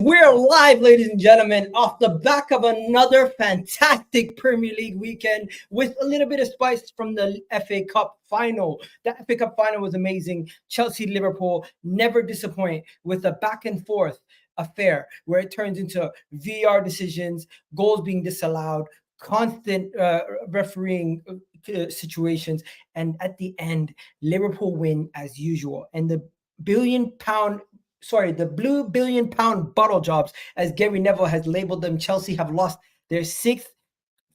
We're live, ladies and gentlemen, off the back of another fantastic Premier League weekend with a little bit of spice from the FA Cup final. The FA Cup final was amazing. Chelsea, Liverpool never disappoint with a back and forth affair where it turns into VAR decisions, goals being disallowed, constant refereeing situations, and at the end, Liverpool win as usual. And the blue billion pound bottle jobs, as Gary Neville has labeled them, Chelsea have lost their 6th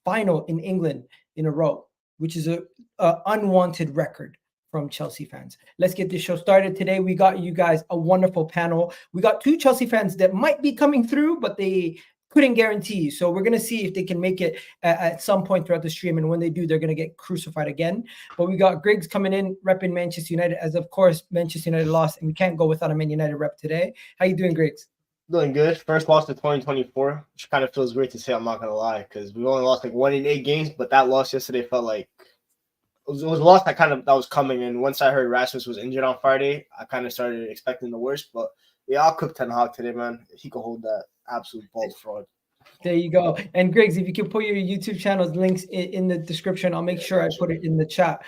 final in England in a row, which is a unwanted record from Chelsea fans. Let's get this show started. Today, we got you guys a wonderful panel. We got 2 Chelsea fans that might be coming through, but they couldn't guarantee. So we're going to see if they can make it at some point throughout the stream. And when they do, they're going to get crucified again. But we got Griggs coming in, repping Manchester United, as of course, Manchester United lost. And we can't go without a Man United rep today. How you doing, Griggs? Doing good. First loss to 2024, which kind of feels great to say, I'm not going to lie, because we only lost like 1 in 8 games. But that loss yesterday felt like it was a loss that was coming. And once I heard Rasmus was injured on Friday, I kind of started expecting the worst. But yeah, I'll cook Ten Hag today, man. He could hold that absolute bald fraud. There you go. And Griggs, if you can put your YouTube channel's links in the description, I'll make sure I put it in the chat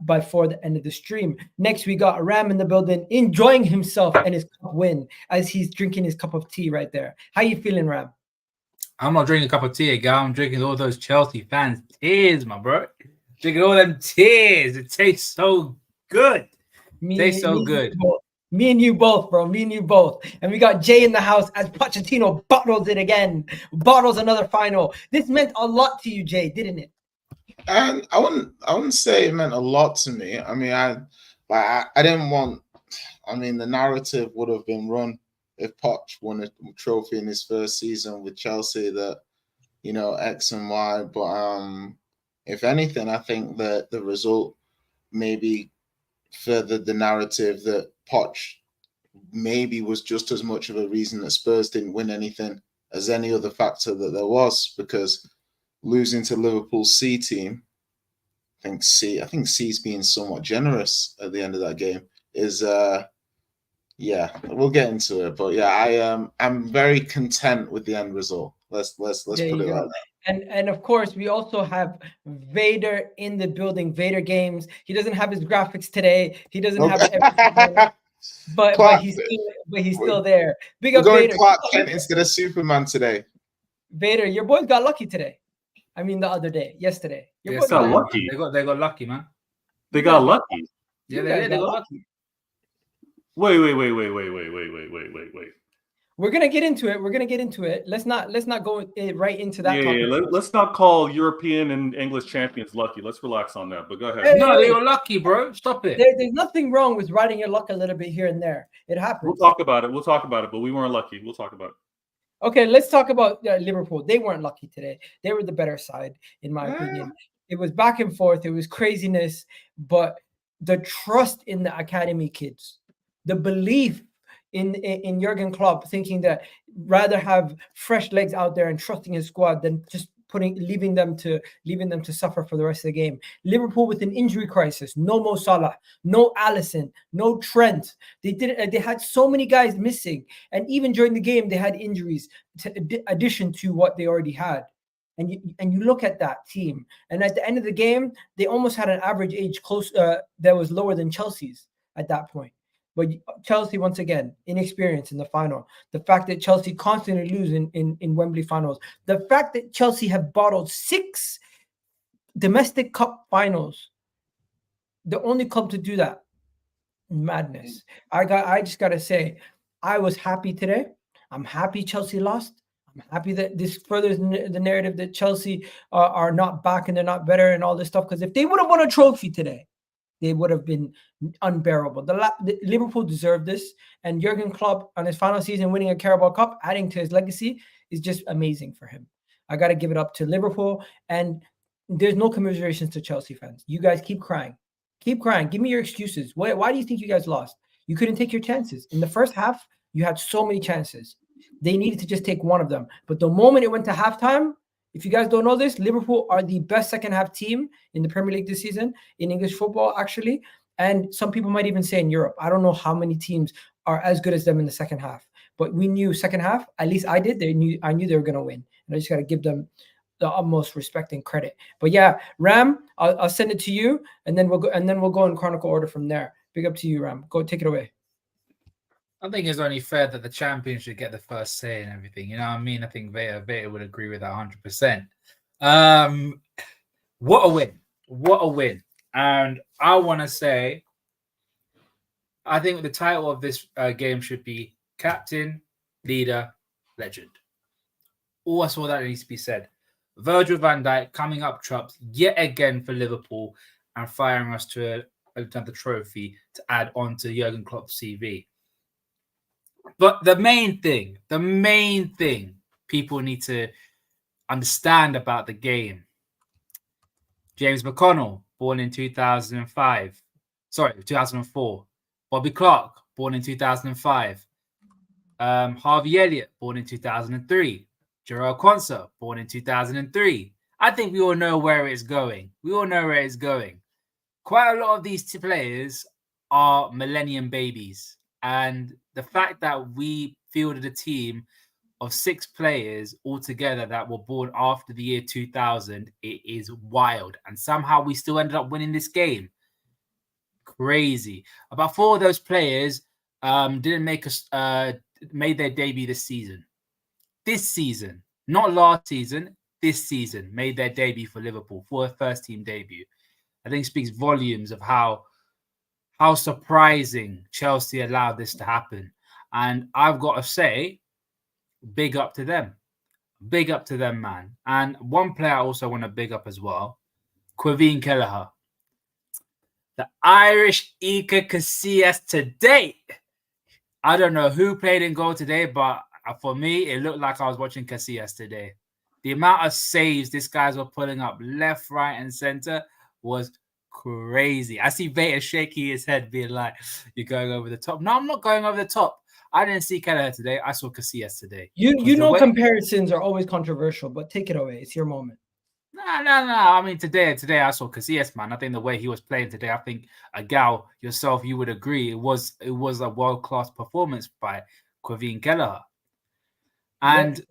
before the end of the stream. Next, we got Ram in the building, enjoying himself and his cup win as he's drinking his cup of tea right there. How you feeling, Ram? I'm not drinking a cup of tea, guy. I'm drinking all those Chelsea fans' tears, my bro. Drinking all them tears. It tastes so good. Tastes so good. Me and you both, bro. Me and you both. And we got Jay in the house as Pochettino bottles it again. Bottles another final. This meant a lot to you, Jay, didn't it? And I wouldn't say it meant a lot to me. I mean, I didn't want. I mean, the narrative would have been run if Poch won a trophy in his first season with Chelsea that, you know, X and Y. But if anything, I think that the result maybe furthered the narrative that Poch maybe was just as much of a reason that Spurs didn't win anything as any other factor that there was, because losing to Liverpool's C team, I think C's being somewhat generous at the end of that game is yeah, we'll get into it, but yeah, I'm very content with the end result. Let's put it like that. And of course, we also have Vader in the building. Vader Games. He doesn't have his graphics today. He doesn't have everything, but he's still there. Big up going Vader. Clark Kent instead of Superman today. Vader, your boys got lucky today. I mean, the other day, yesterday. They got lucky. They got lucky, man. They got lucky. Yeah, they got lucky. Wait. We're gonna get into it. Let's not go right into that. Yeah. Let's not call European and English champions lucky. Let's relax on that. But go ahead. No, they were lucky, bro. Stop it. There's nothing wrong with riding your luck a little bit here and there. It happens. We'll talk about it. But we weren't lucky. We'll talk about it. Okay, let's talk about Liverpool. They weren't lucky today. They were the better side, in my opinion. It was back and forth. It was craziness, but the trust in the academy kids, the belief in Jurgen Klopp, thinking that rather have fresh legs out there and trusting his squad than just leaving them to suffer for the rest of the game. Liverpool with an injury crisis, no Mo Salah, no Alisson, no Trent. They had so many guys missing, and even during the game they had injuries to addition to what they already had. And you look at that team, and at the end of the game, they almost had an average age close that was lower than Chelsea's at that point. But Chelsea, once again, inexperienced in the final. The fact that Chelsea constantly lose in Wembley finals. The fact that Chelsea have bottled 6 domestic cup finals. The only club to do that. Madness. I just got to say, I was happy today. I'm happy Chelsea lost. I'm happy that this furthers the narrative that Chelsea are not back and they're not better and all this stuff. Because if they would have won a trophy today, they would have been unbearable. The Liverpool deserved this, and Jurgen Klopp on his final season winning a Carabao Cup, adding to his legacy, is just amazing for him. I got to give it up to Liverpool, and there's no commiserations to Chelsea fans. You guys keep crying. Keep crying. Give me your excuses. Why do you think you guys lost? You couldn't take your chances. In the first half, you had so many chances. They needed to just take one of them. But the moment it went to halftime, if you guys don't know this, Liverpool are the best second half team in the Premier League this season, in English football, actually. And some people might even say in Europe. I don't know how many teams are as good as them in the second half. but we knew second half, at least I did. I knew they were gonna win, and I just gotta give them the utmost respect and credit. But yeah, Ram, I'll send it to you, and then we'll go in chronicle order from there. Big up to you, Ram. Go take it away. I think it's only fair that the champion should get the first say and everything. You know what I mean? I think Veta would agree with that 100%. What a win. What a win. And I want to say, I think the title of this game should be Captain, Leader, Legend. Also, that needs to be said. Virgil van Dijk coming up chops yet again for Liverpool and firing us to another trophy to add on to Jurgen Klopp's CV. But the main thing people need to understand about the game. James McConnell, born in 2004. Bobby Clark, born in 2005. Harvey Elliott, born in 2003. Jarrell Quansah, born in 2003. I think we all know where it's going. Quite a lot of these players are millennium babies. And the fact that we fielded a team of 6 players altogether that were born after the year 2000, it is wild. And somehow we still ended up winning this game. Crazy. About 4 of those players made their debut this season. This season, not last season, this season made their debut for Liverpool for a first team debut. I think speaks volumes of how surprising Chelsea allowed this to happen. And I've got to say, big up to them. Big up to them, man. And one player I also want to big up as well, Quaveen Kelleher. The Irish Iker Casillas today. I don't know who played in goal today, but for me, it looked like I was watching Casillas today. The amount of saves this guys were pulling up left, right, and center was crazy. I see Veta shaking his head, being like, "You're going over the top." No, I'm not going over the top. I didn't see Kelleher today. I saw Casillas today. You know, comparisons are always controversial, but take it away. It's your moment. No. I mean, today I saw Casillas, man. I think the way he was playing today, I think Gal, yourself, you would agree, it was a world-class performance by Quaveen Kelleher. And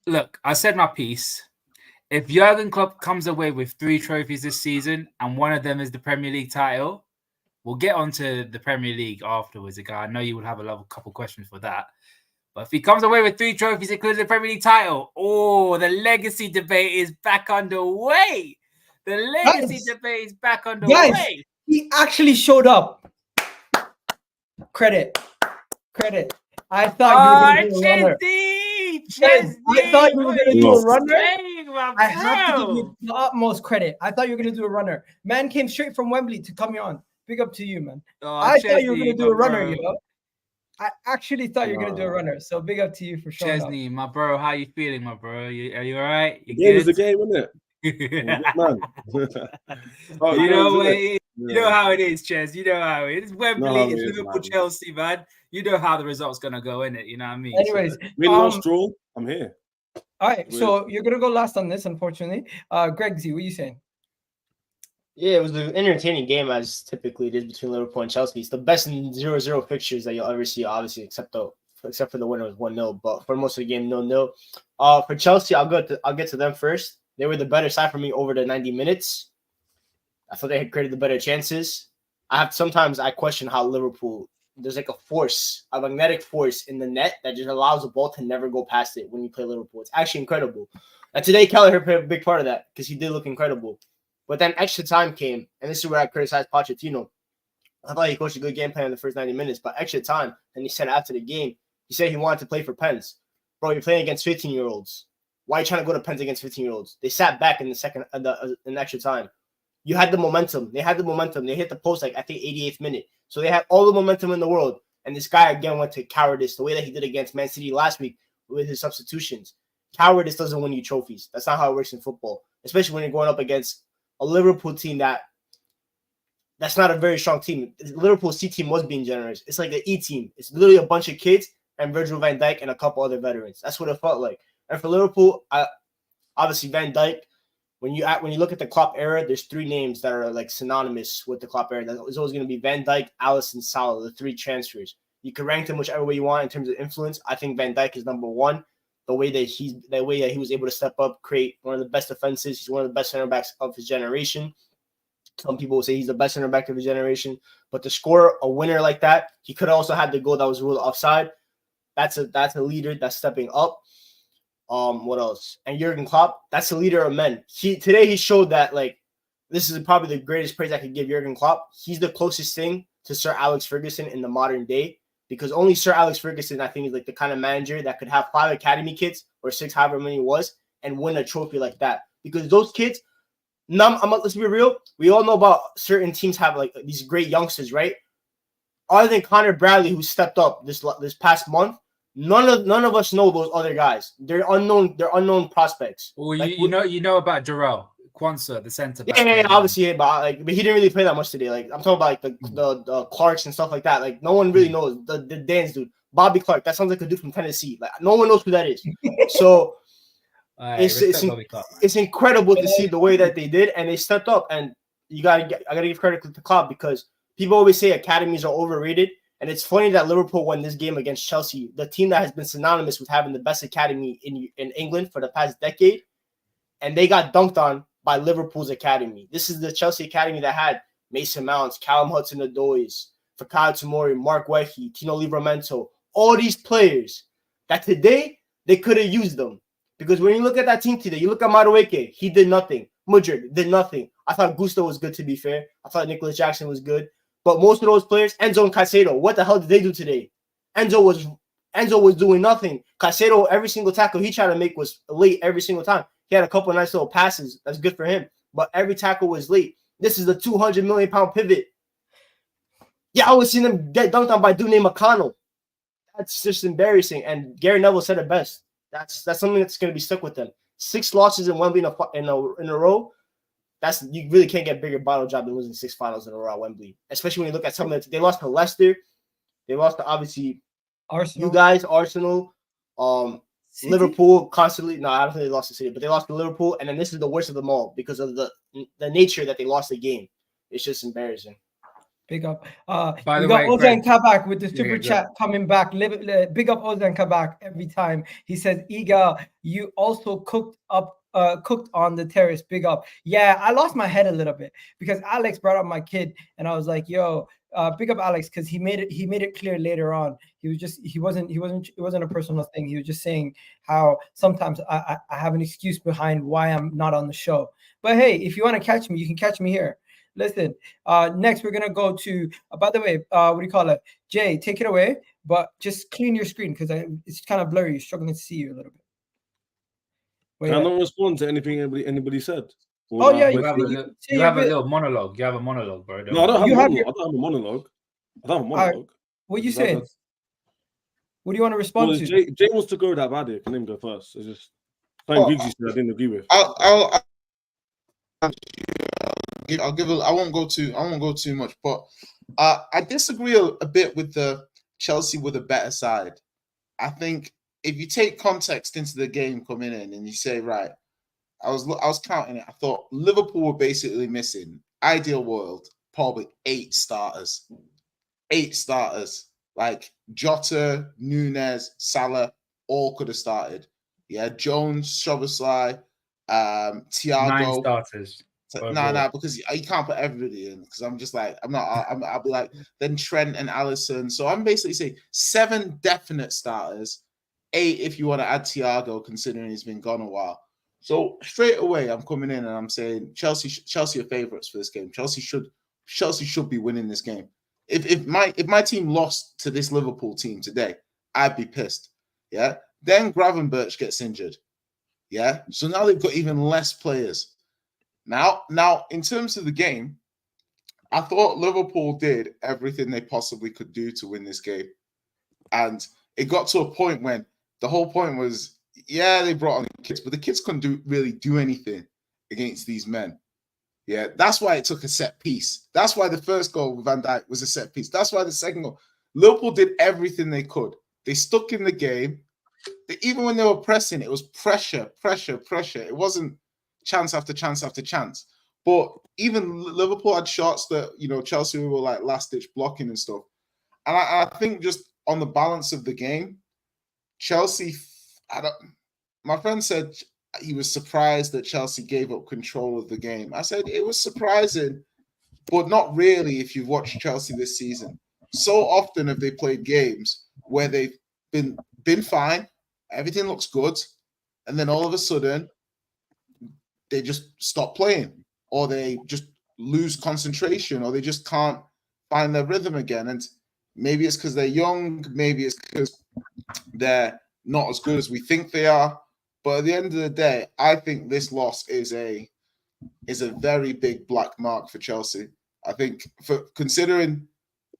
look, I said my piece. If Jurgen Klopp comes away with 3 trophies this season and one of them is the Premier League title, we'll get onto the Premier League afterwards. I know you would have a couple questions for that. But if he comes away with 3 trophies, including the Premier League title, the legacy debate is back underway. Guys, he actually showed up. Credit. I thought you were going to do a runner. I thought you were going to do a runner. I have to give you the utmost credit. I thought you were going to do a runner. Man came straight from Wembley to come on. Big up to you, man. I thought you were going to do a runner, you know. I actually thought you were going to do a runner. So big up to you for showing Chesney, my bro, how you feeling, my bro? Are you all right? The game is the game, isn't it? You know how it is, Ches. You know how it is. It's Wembley, it's Liverpool, Chelsea, man. You know how the result's going to go, in it. You know what I mean? Anyways, win, loss, draw. I'm here. All right, so you're going to go last on this, unfortunately. Greg Z, what are you saying? Yeah, it was an entertaining game, as typically it is between Liverpool and Chelsea. It's the best in 0-0 fixtures that you'll ever see, obviously, except for the winner was 1-0. But for most of the game, 0-0. For Chelsea, I'll get to them first. They were the better side for me over the 90 minutes. I thought they had created the better chances. Sometimes I question how Liverpool, there's like a magnetic force in the net that just allows the ball to never go past it when you play Liverpool. It's actually incredible. And today, Kelleher played a big part of that because he did look incredible. But then extra time came, and this is where I criticized Pochettino. I thought he coached a good game plan in the first 90 minutes, but extra time, and he said after the game, he said he wanted to play for pens. Bro, you're playing against 15-year-olds. Why are you trying to go to pens against 15-year-olds? They sat back in in extra time. You had the momentum. They had the momentum. They hit the post like, I think, 88th minute. So they had all the momentum in the world. And this guy, again, went to cowardice the way that he did against Man City last week with his substitutions. Cowardice doesn't win you trophies. That's not how it works in football, especially when you're going up against a Liverpool team that's not a very strong team. The Liverpool C team was being generous. It's like an E team. It's literally a bunch of kids and Virgil van Dijk and a couple other veterans. That's what it felt like. And for Liverpool, obviously Van Dijk, when you look at the Klopp era, there's 3 names that are like synonymous with the Klopp era. There's always going to be Van Dijk, Alisson, Salah, the 3 transfers. You can rank them whichever way you want in terms of influence. I think Van Dijk is number one. The way that he was able to step up, create one of the best defenses. He's one of the best center backs of his generation. Some people will say he's the best center back of his generation. But to score a winner like that, he could also have the goal that was ruled offside. That's a leader that's stepping up. What else? And Jurgen Klopp, that's a leader of men. Today he showed that, like, this is probably the greatest praise I could give Jurgen Klopp. He's the closest thing to Sir Alex Ferguson in the modern day, because only Sir Alex Ferguson, I think, is like the kind of manager that could have 5 academy kids or 6, however many it was, and win a trophy like that. Because those kids, let's be real, we all know about certain teams have like these great youngsters, right? Other than Connor Bradley, who stepped up this past month, none of us know those other guys. They're unknown prospects. Well, like, you know about Jarrell Kwanzaa, the centre back. Yeah, obviously, but he didn't really play that much today. Like, I'm talking about like the Clarks and stuff like that. Like, no one really knows the Dan's dude, Bobby Clark. That sounds like a dude from Tennessee. Like, no one knows who that is. So it's incredible to see the way that they did, and they stepped up. And I gotta give credit to Klopp, because people always say academies are overrated. And it's funny that Liverpool won this game against Chelsea, the team that has been synonymous with having the best academy in England for the past decade. And they got dunked on by Liverpool's academy. This is the Chelsea academy that had Mason Mounts, Callum Hudson-Odoi, Fikayo Tomori, Mark Wehi, Tino Livramento, all these players that today they could have used them. Because when you look at that team today, you look at Madueke, he did nothing. Mudryk did nothing. I thought Gusto was good, to be fair. I thought Nicholas Jackson was good. But most of those players, Enzo and Caicedo, what the hell did they do today? Enzo was doing nothing. Caicedo, every single tackle he tried to make was late every single time. He had a couple of nice little passes. That's good for him. But every tackle was late. This is a 200 million pound pivot. Yeah, I was seeing them get dunked on by a dude named McConnell. That's just embarrassing. And Gary Neville said it best. That's something that's going to be stuck with them. 6 losses in Wembley in a row. You really can't get a bigger bottle job than losing 6 finals in a row at Wembley. Especially when you look at some of the, they lost to Leicester. They lost to, obviously, Arsenal. you guys, Arsenal, Liverpool constantly. No, I don't think they lost to City, but they lost to Liverpool. And then this is the worst of them all because of the nature that they lost the game. It's just embarrassing. Big up. By we the got way, Ozan Kabak with the super Yeah, chat coming back. Big up Ozan Kabak every time. He says, Iga, you also cooked on the terrace. Big up. Yeah, I lost my head a little bit because Alex brought up my kid, and I was like, yo, big up Alex, because he made it clear later on. It wasn't a personal thing. He was just saying how sometimes I have an excuse behind why I'm not on the show. But hey, if you want to catch me, you can catch me here. Listen, next we're gonna go to. By the way, what do you call it? Jay, take it away, but just clean your screen because it's kind of blurry. You're struggling to see you a little bit. Can I not respond to anything anybody said? Oh yeah, you have a little monologue. You have a monologue, bro. No, I don't have a monologue. I don't have a monologue. What you saying? What do you want to respond to? Jay wants to go that bad. Can let him go first. It's just something Gigi said I didn't agree with. I won't go too much, but I disagree a bit with the Chelsea with a better side. I think if you take context into the game coming in and you say, right, I was counting it. I thought Liverpool were basically missing, ideal world, probably 8 starters. 8 starters. Like Jota, Nunez, Salah, all could have started. Yeah, Jones, Szoboszlai, Thiago. 9 starters. No, because you can't put everybody in. Because I'm just like, I'll be like, then Trent and Alisson. So I'm basically saying 7 definite starters, 8 if you want to add Thiago, considering he's been gone a while. So straight away, I'm coming in and I'm saying Chelsea are favourites for this game. Chelsea should be winning this game. If my team lost to this Liverpool team today, I'd be pissed. Yeah. Then Gravenberch gets injured. Yeah. So now they've got even less players. Now, in terms of the game, I thought Liverpool did everything they possibly could do to win this game. And it got to a point when the whole point was, yeah, they brought on the kids, but the kids couldn't really do anything against these men. Yeah, that's why it took a set piece. That's why the first goal with Van Dijk was a set piece. That's why the second goal, Liverpool did everything they could. They stuck in the game. Even when they were pressing, it was pressure. It wasn't chance after chance after chance. But even Liverpool had shots that, Chelsea were like last-ditch blocking and stuff. And I think just on the balance of the game, Chelsea. My friend said he was surprised that Chelsea gave up control of the game. I said it was surprising, but not really if you've watched Chelsea this season. So often have they played games where they've been fine, everything looks good, and then all of a sudden they just stop playing, or they just lose concentration, or they just can't find their rhythm again. And maybe it's because they're young, maybe it's because they're not as good as we think they are. But at the end of the day, I think this loss is a very big black mark for Chelsea. I think, for considering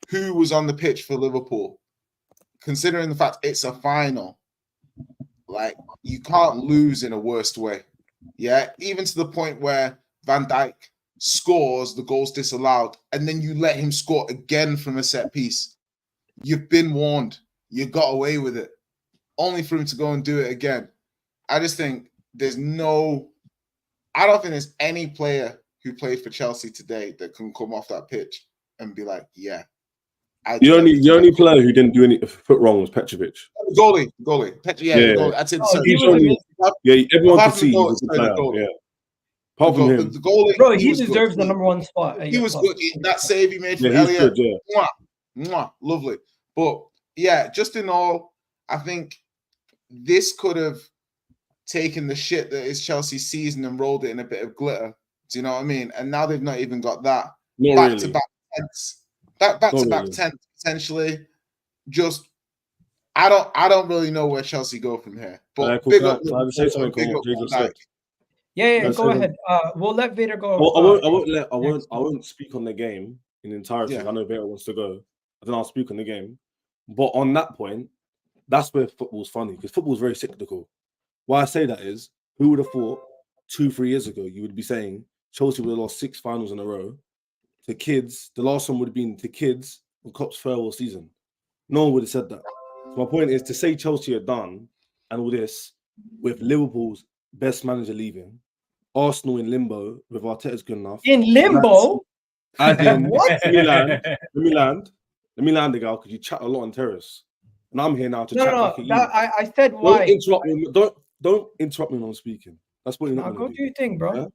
who was on the pitch for Liverpool, considering the fact it's a final, like, you can't lose in a worst way. Yeah, even to the point where Van Dijk scores, the goal's disallowed, and then you let him score again from a set piece. You've been warned. You got away with it, only for him to go and do it again. I just think I don't think there's any player who played for Chelsea today that can come off that pitch and be like, yeah. The only player who didn't do any foot wrong was Petrovic. Goalie. Yeah. Goalie. That's it. Everyone could see he was a good player. Yeah. Apart from him. The goalie, bro, he deserves the number one spot. He was good. That save he made for Elliott. Good, yeah. Mwah, lovely. But yeah, just in all, I think this could have taken the shit that is Chelsea's season and rolled it in a bit of glitter. Do you know what I mean? And now they've not even got that. Back to back tenths. Back to back tenths potentially. Just I don't really know where Chelsea go from here. But big up. Yeah, go ahead. We'll let Vader go. I won't speak on the game in entirety. Yeah. I know Vader wants to go. Then I'll speak on the game. But on that point, that's where football's funny, because football's very cyclical. Why I say that is, who would have thought 2-3 years ago you would be saying Chelsea would have lost 6 finals in a row to kids? The last one would have been to kids on Klopp's farewell season. No one would have said that. So my point is to say Chelsea are done and all this with Liverpool's best manager leaving, Arsenal in limbo with Arteta's good enough. In limbo? As in, what? Let me land, the girl, because you chat a lot on terrace. And I'm here now to chat back at you. I said why. Don't interrupt me when I'm speaking. That's what you're not going to do. Do your thing, bro. Yeah?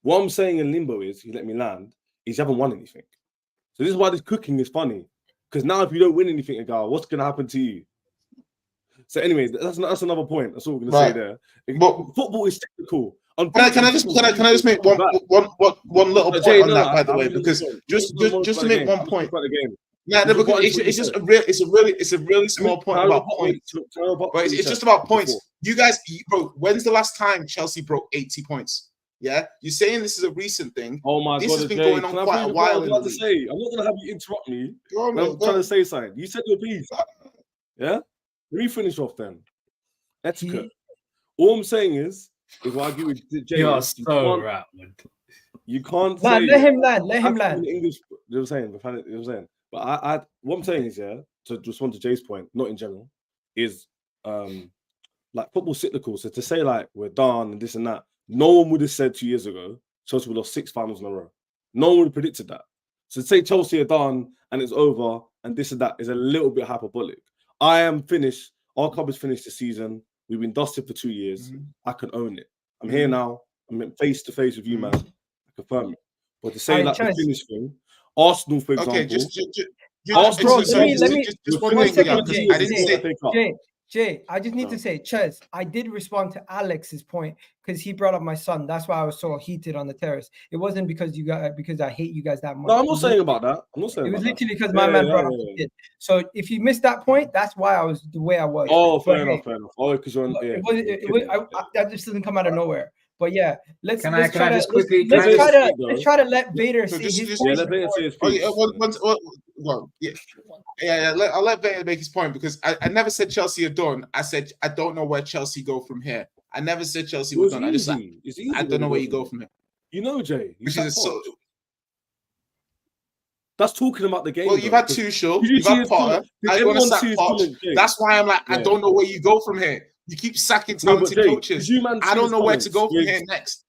What I'm saying in limbo is, you let me land, is you haven't won anything. So this is why this cooking is funny. Because now if you don't win anything, Agal, what's going to happen to you? So anyway, that's another point. That's all we're going to say there. But football is technical. Can I just make one little point on that, by the way? Because just to make one point. Yeah, no, because it's a really small point about points. But it's just about points. You guys, bro, when's the last time Chelsea broke 80 points? Yeah, you're saying this is a recent thing. Oh my God, this has been going on quite a while. I'm not gonna have you interrupt me. I'm trying to say something. You said your piece. Yeah, let me finish off then. Etiquette. All I'm saying is if I agree with Jay, you're so right. You can't say. Let him land. Let him land. English. They were saying. But what I'm saying is, to respond to Jay's point, not in general, is like football cyclical. So to say like we're done and this and that, no one would have said 2 years ago Chelsea would have lost 6 finals in a row. No one would have predicted that. So to say Chelsea are done and it's over and this and that is a little bit hyperbolic. I am finished. Our club is finished this season. We've been dusted for 2 years. I can own it. I'm here now. I'm face to face with you, man. I confirm it. But to say like the finish thing, Arsenal, for example. Okay, just one second, Jay, I just need to say, Ches, I did respond to Alex's point because he brought up my son. That's why I was so heated on the terrace. It wasn't because I hate you guys that much. No, I'm not saying about that. I'm not saying it was literally because my man brought up the kid. So if you missed that point, that's why I was the way I was. Oh, fair enough. Oh, because you're that just doesn't come out of nowhere. But yeah, let's try to let Vader see his point. Let Vader say his piece. I'll let Vader make his point because I never said Chelsea are done. I said I don't know where Chelsea go from here. I never said Chelsea were done. I just I don't know where you go from here. You know, Jay. That's talking about the game. Well, you've had Tuchel, you've had Potter. I want to sack Potter. That's why I'm like, I don't know where you go from here. You keep sacking talented coaches. I don't know where to go from here next.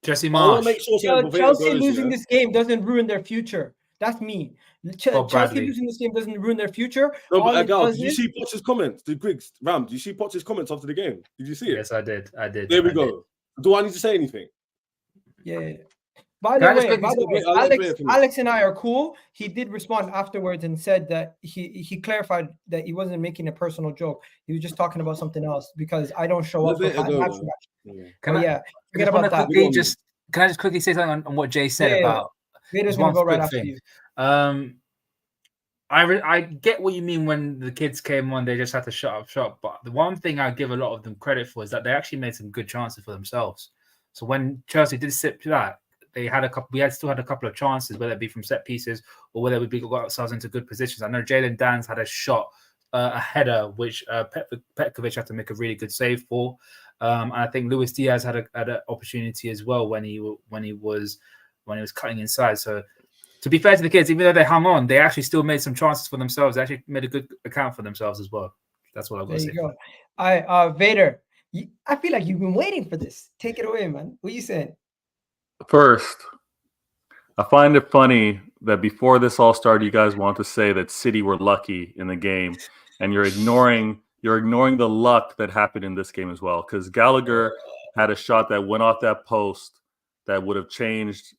Jesse Marsh. Chelsea losing this game doesn't ruin their future. That's me. Bob Chelsea Bradley. losing this game doesn't ruin their future. No, All but it Gal, does did you is see Potter's comments? The Griggs, Ram, did you see Potter's comments after the game? Did you see it? Yes, I did. There we go. Do I need to say anything? yeah. By Can I the just way, quickly I'll let Blair finish. Alex and I are cool. He did respond afterwards and said that he clarified that he wasn't making a personal joke. He was just talking about something else because I don't show up for Let it go, match. man. Can I Yeah, forget just wanna about that. quickly can I just quickly say something on what Jay said Yeah, about Vader's just gonna one go right quick after thing. you. I get what you mean when the kids came on, they just had to shut up shop. But the one thing I give a lot of them credit for is that they actually made some good chances for themselves. So when Chelsea did sit that, they had still had a couple of chances, whether it be from set pieces or whether we got ourselves into good positions. I know Jalen Dan's had a shot, a header, which Petkovic had to make a really good save for. And I think Luis Diaz had an opportunity as well when he was cutting inside. So to be fair to the kids, even though they hung on, they actually still made some chances for themselves. They actually made a good account for themselves as well. That's what I've got to say. There you go. Vader, I feel like you've been waiting for this. Take it away, man. What are you saying? First, I find it funny that before this all started, you guys want to say that City were lucky in the game, and you're ignoring the luck that happened in this game as well. Because Gallagher had a shot that went off that post that would have changed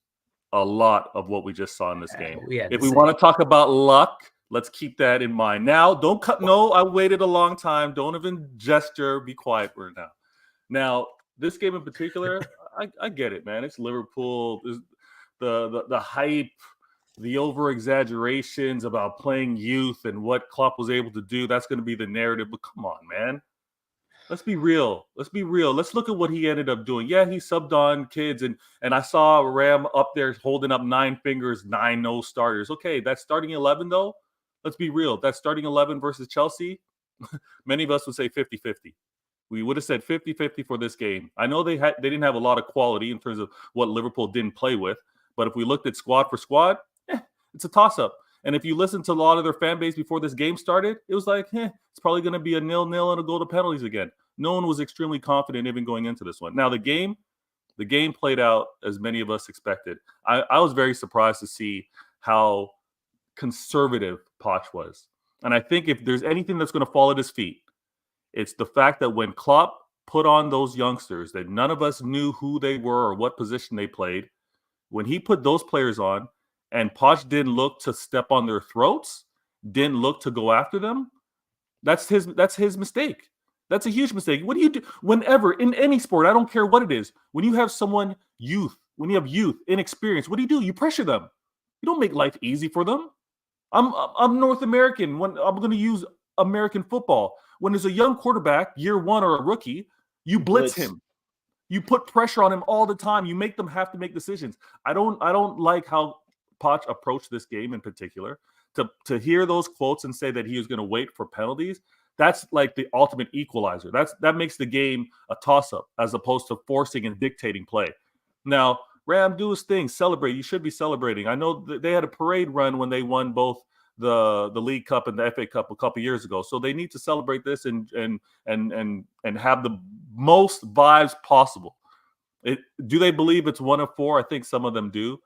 a lot of what we just saw in this game. If we want to talk about luck, let's keep that in mind. Now, don't cut. No, I waited a long time. Don't even gesture. Be quiet right now. Now, this game in particular, I get it, man. It's Liverpool. The hype, the over exaggerations about playing youth and what Klopp was able to do. That's going to be the narrative. But come on, man. Let's be real. Let's look at what he ended up doing. Yeah, he subbed on kids, and I saw Ram up there holding up 9 fingers, 9 no starters. Okay, that's starting 11 though. Let's be real. That's starting 11 versus Chelsea. Many of us would say 50-50. We would have said 50-50 for this game. I know they didn't have a lot of quality in terms of what Liverpool didn't play with, but if we looked at squad for squad, it's a toss-up. And if you listen to a lot of their fan base before this game started, it was like, it's probably going to be a 0-0 and a goal to penalties again. No one was extremely confident even going into this one. Now, the game played out as many of us expected. I was very surprised to see how conservative Poch was. And I think if there's anything that's going to fall at his feet, it's the fact that when Klopp put on those youngsters that none of us knew who they were or what position they played, when he put those players on and Poch didn't look to step on their throats, didn't look to go after them, that's his mistake. That's a huge mistake. What do you do whenever in any sport? I don't care what it is. When you have youth, inexperienced, what do? You pressure them. You don't make life easy for them. I'm North American. When I'm going to use American football, when there's a young quarterback, year one or a rookie, you blitz him. You put pressure on him all the time. You make them have to make decisions. I don't like how Poch approached this game in particular. To hear those quotes and say that he was going to wait for penalties, that's like the ultimate equalizer. That makes the game a toss-up as opposed to forcing and dictating play. Now, Ram, do his thing. Celebrate. You should be celebrating. I know they had a parade run when they won both the League Cup and the FA Cup a couple years ago. So they need to celebrate this and have the most vibes possible. Do they believe it's 1 of 4? I think some of them do.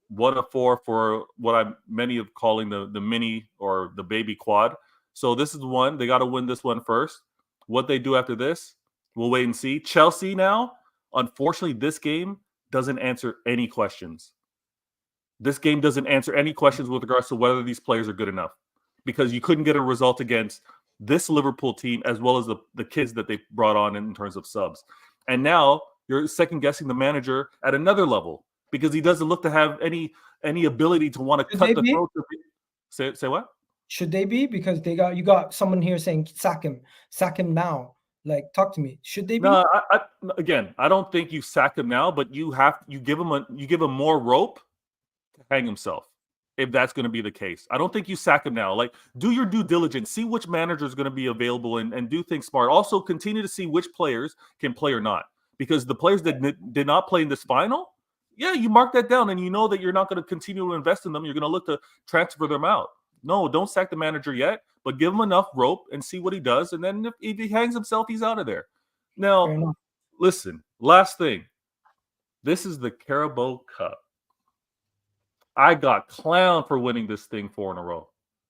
1 of 4 for what many of calling the mini or the baby quad. So this is one. They got to win this one first. What they do after this, we'll wait and see. Chelsea now, unfortunately, this game doesn't answer any questions. This game doesn't answer any questions with regards to whether these players are good enough, because you couldn't get a result against this Liverpool team as well as the kids that they brought on in terms of subs. And now you're second guessing the manager at another level because he doesn't look to have any ability to want to cut the throat. Say what? Should they be? Because you got someone here saying sack him now. Like, talk to me. Should they be? No, I don't think you sack him now, but you give him more rope to hang himself if that's going to be the case. I don't think you sack him now. Like, do your due diligence, see which manager is going to be available, and do things smart. Also, continue to see which players can play or not, because the players that did not play in this final, yeah, you mark that down, and you know that you're not going to continue to invest in them. You're going to look to transfer them out. No, don't sack the manager yet, but give him enough rope and see what he does. And then if he hangs himself, he's out of there. Now, listen, last thing. This is the Carabao Cup. I got clowned for winning this thing 4 in a row.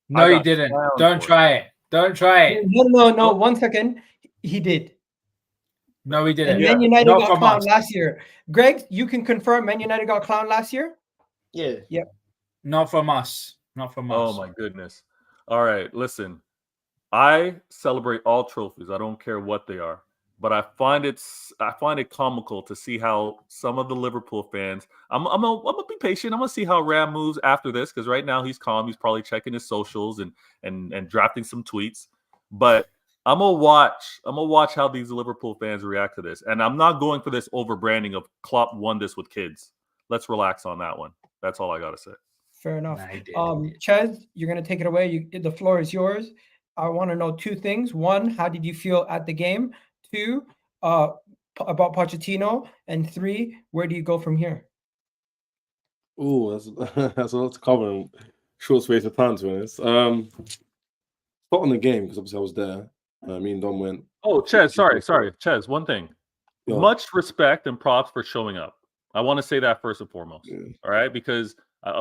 No, you didn't. Don't try it. Don't try it. No. 1 second. He did. No, we didn't. And Man United Not got from clowned us. last year. Greg, you can confirm Man United got clowned last year? Yeah. Yep. Not from us. Not from us. Oh my goodness. All right, listen. I celebrate all trophies. I don't care what they are. But I find it comical to see how some of the Liverpool fans. I'm gonna be patient. I'm gonna see how Ram moves after this, because right now he's calm. He's probably checking his socials and drafting some tweets. But I'm gonna watch how these Liverpool fans react to this. And I'm not going for this over branding of Klopp won this with kids. Let's relax on that one. That's all I gotta say. Fair enough. Nah, he did. Chez, you're gonna take it away. The floor is yours. I want to know 2 things. 1, how did you feel at the game? 2, about Pochettino, and 3, where do you go from here? Oh, that's a lot to cover in short space of time, to be honest. Start on the game, because obviously I was there. Me and Dom went. Oh, Chez, sorry. Chez, one thing. Yeah. Much respect and props for showing up. I want to say that first and foremost. Yeah. All right, because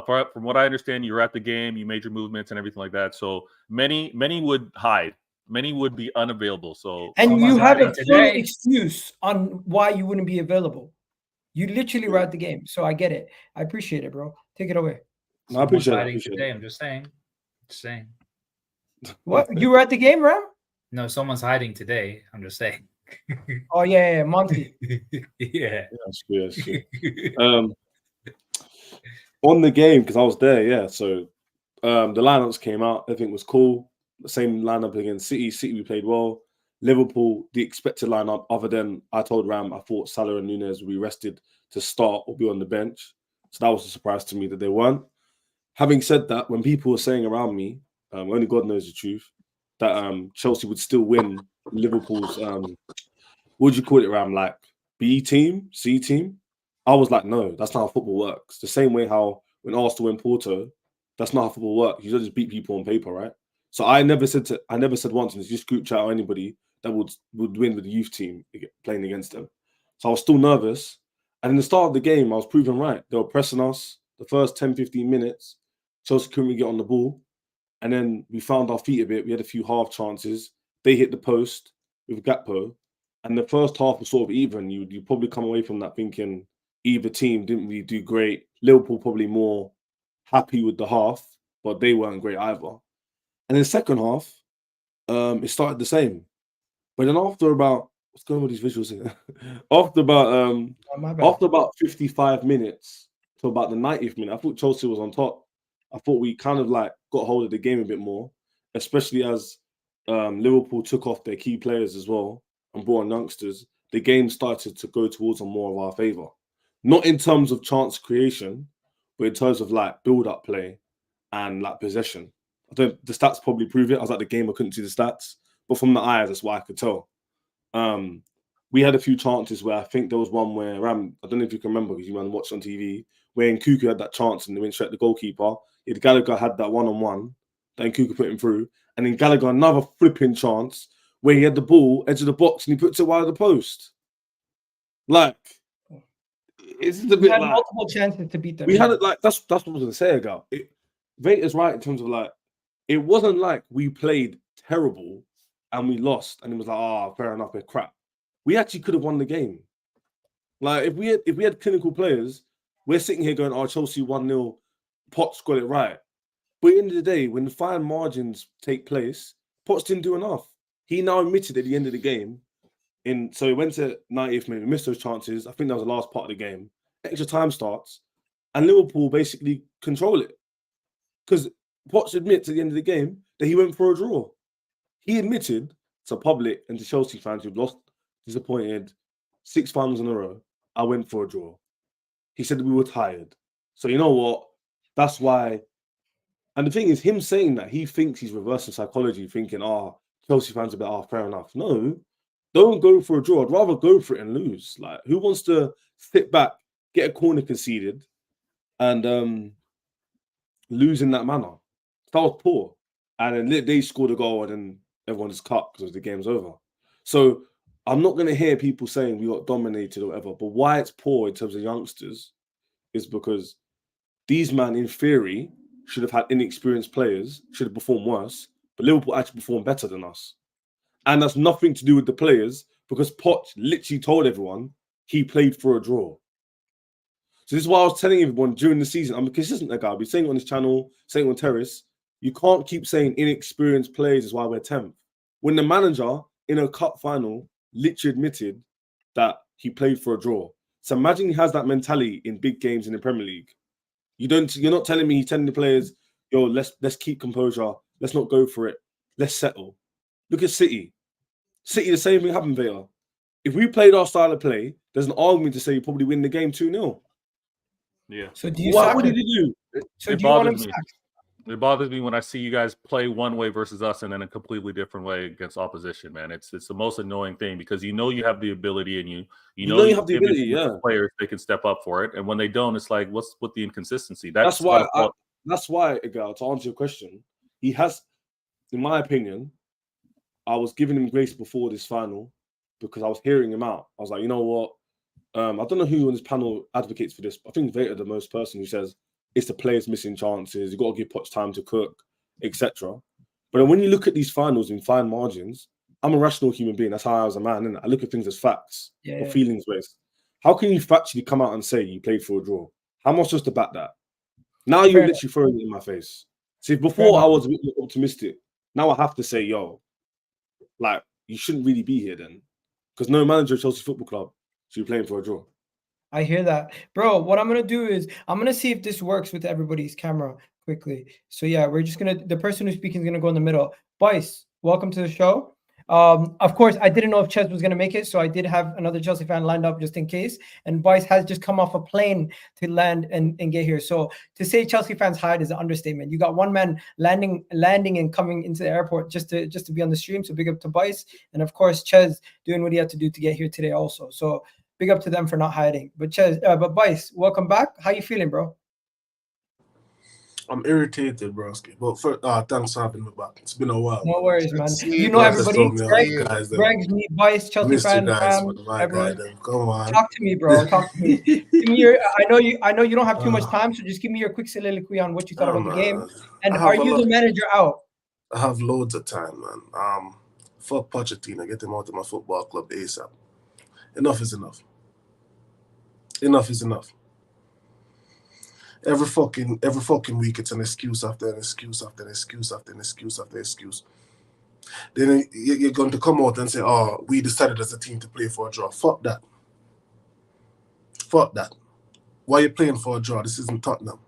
from what I understand, you were at the game, you made your movements and everything like that. So many would hide. Many would be unavailable. So And you have a full today. excuse on why you wouldn't be available. You literally were at the game, so I get it. I appreciate it, bro. Take it away. No, I appreciate Hiding it. today. I'm just saying. What? You were at the game, Ram? No, someone's hiding today. I'm just saying. Oh yeah, Monty. Yeah. That's true. On the game, because I was there, yeah. So the lineups came out. Everything was cool. The same lineup against City. City, we played well. Liverpool, the expected lineup, other than I told Ram, I thought Salah and Nunez would be rested to start or be on the bench. So that was a surprise to me that they weren't. Having said that, when people were saying around me, only God knows the truth, that Chelsea would still win Liverpool's, what would you call it, Ram? Like B team, C team? I was like, no, that's not how football works. The same way how when Arsenal win Porto, that's not how football works. You don't just beat people on paper, right? So I never said once in this group chat or anybody that would win with the youth team playing against them. So I was still nervous. And in the start of the game, I was proven right. They were pressing us the first 10, 15 minutes. Chelsea couldn't really get on the ball. And then we found our feet a bit. We had a few half chances. They hit the post with Gakpo. And the first half was sort of even. You probably come away from that thinking either team didn't really do great. Liverpool probably more happy with the half, but they weren't great either. And in the second half, it started the same. But then after about what's going on with these visuals here? after about 55 minutes to about the 90th minute, I thought Chelsea was on top. I thought we kind of like got hold of the game a bit more, especially as Liverpool took off their key players as well and brought on youngsters. The game started to go towards more of our favour. Not in terms of chance creation, but in terms of like build-up play and like possession. The stats probably prove it. I was at the game, I couldn't see the stats, but from the eyes, that's what I could tell. We had a few chances where I think there was one where Ram, I don't know if you can remember because you might watch on TV, where Nkuku had that chance and they went straight to the goalkeeper. Gallagher had that one-on-one, then Nkuku put him through, and then Gallagher another flipping chance where he had the ball edge of the box and he puts it wide of the post. Like, it's a bit We had like multiple chances to beat them. we had it like that's what I was gonna say about it. Vader's right in terms of like it wasn't like we played terrible and we lost and it was like, fair enough, we're crap. We actually could have won the game. Like if we had clinical players, we're sitting here going, Chelsea 1-0, Potts got it right. But at the end of the day, when the fine margins take place, Potts didn't do enough. He now admitted at the end of the game, so he went to 90th minute, missed those chances. I think that was the last part of the game. Extra time starts, and Liverpool basically control it. Because Potts admits at the end of the game that he went for a draw. He admitted to public and to Chelsea fans who've lost, disappointed, 6 finals in a row, I went for a draw. He said we were tired. So you know what? That's why. And the thing is, him saying that, he thinks he's reversing psychology, thinking, Chelsea fans are a bit, fair enough. No, don't go for a draw. I'd rather go for it and lose. Like, who wants to sit back, get a corner conceded, and lose in that manner? That was poor. And then they scored a goal, and then everyone just cut because the game's over. So I'm not going to hear people saying we got dominated or whatever. But why it's poor in terms of youngsters is because these men, in theory, should have had inexperienced players, should have performed worse, but Liverpool actually performed better than us. And that's nothing to do with the players, because Poch literally told everyone he played for a draw. So this is why I was telling everyone during the season, I'm a consistent guy. I'll be saying it on this channel, saying it on Terrace, you can't keep saying inexperienced players is why we're 10th. When the manager in a cup final literally admitted that he played for a draw. So imagine he has that mentality in big games in the Premier League. You're not telling me he's telling the players, yo, let's keep composure, let's not go for it, let's settle. Look at City. City, the same thing happened there. If we played our style of play, there's an argument to say you probably win the game 2-0. Yeah. So do you What did you do? So do you want him bothers me. sacked? It bothers me when I see you guys play one way versus us and then a completely different way against opposition, man. It's the most annoying thing because you know you have the ability and you know you have the ability, yeah. Players, they can step up for it. And when they don't, it's like, what's with the inconsistency? That's why, Egal, to answer your question, he has, in my opinion, I was giving him grace before this final because I was hearing him out. I was like, you know what? I don't know who on this panel advocates for this. But I think Vader, the most person who says it's the players missing chances. You've got to give Poch time to cook, etc. But then when you look at these finals in fine margins, I'm a rational human being. That's how I was a man, innit? I look at things as facts or feelings based. How can you factually come out and say you played for a draw? How am I supposed to back that? Now you're literally throwing it in my face. See, before I was a bit more optimistic. Now I have to say, yo, like, you shouldn't really be here then. Because no manager at Chelsea Football Club should be playing for a draw. I hear that. Bro, what I'm going to do is I'm going to see if this works with everybody's camera quickly. So, yeah, we're just going to – the person who's speaking is going to go in the middle. Boyce, welcome to the show. Of course, I didn't know if Ches was going to make it, so I did have another Chelsea fan lined up just in case. And Boyce has just come off a plane to land and get here. So to say Chelsea fans hide is an understatement. You got one man landing and coming into the airport just to be on the stream. So big up to Boyce. And, of course, Ches doing what he had to do to get here today also. So big up to them for not hiding. But Boyce, welcome back. How you feeling, bro? I'm irritated, broski. But thanks for having me back. It's been a while. No worries, man. You know guys everybody. guys, Greg's me, Boyce, Chelsea fan, everyone. Come on. Talk to me, bro. Talk to me. Give me your. I know you don't have too much time, so just give me your quick soliloquy on what you thought about the game. And are you the manager out? I have loads of time, man. Fuck Pochettino. Get him out of my football club ASAP. Enough is enough. Enough is enough. Every fucking week, it's an excuse after an excuse after an excuse after an excuse after excuse. Then you're going to come out and say, "Oh, we decided as a team to play for a draw." Fuck that. Fuck that. Why are you playing for a draw? This isn't Tottenham.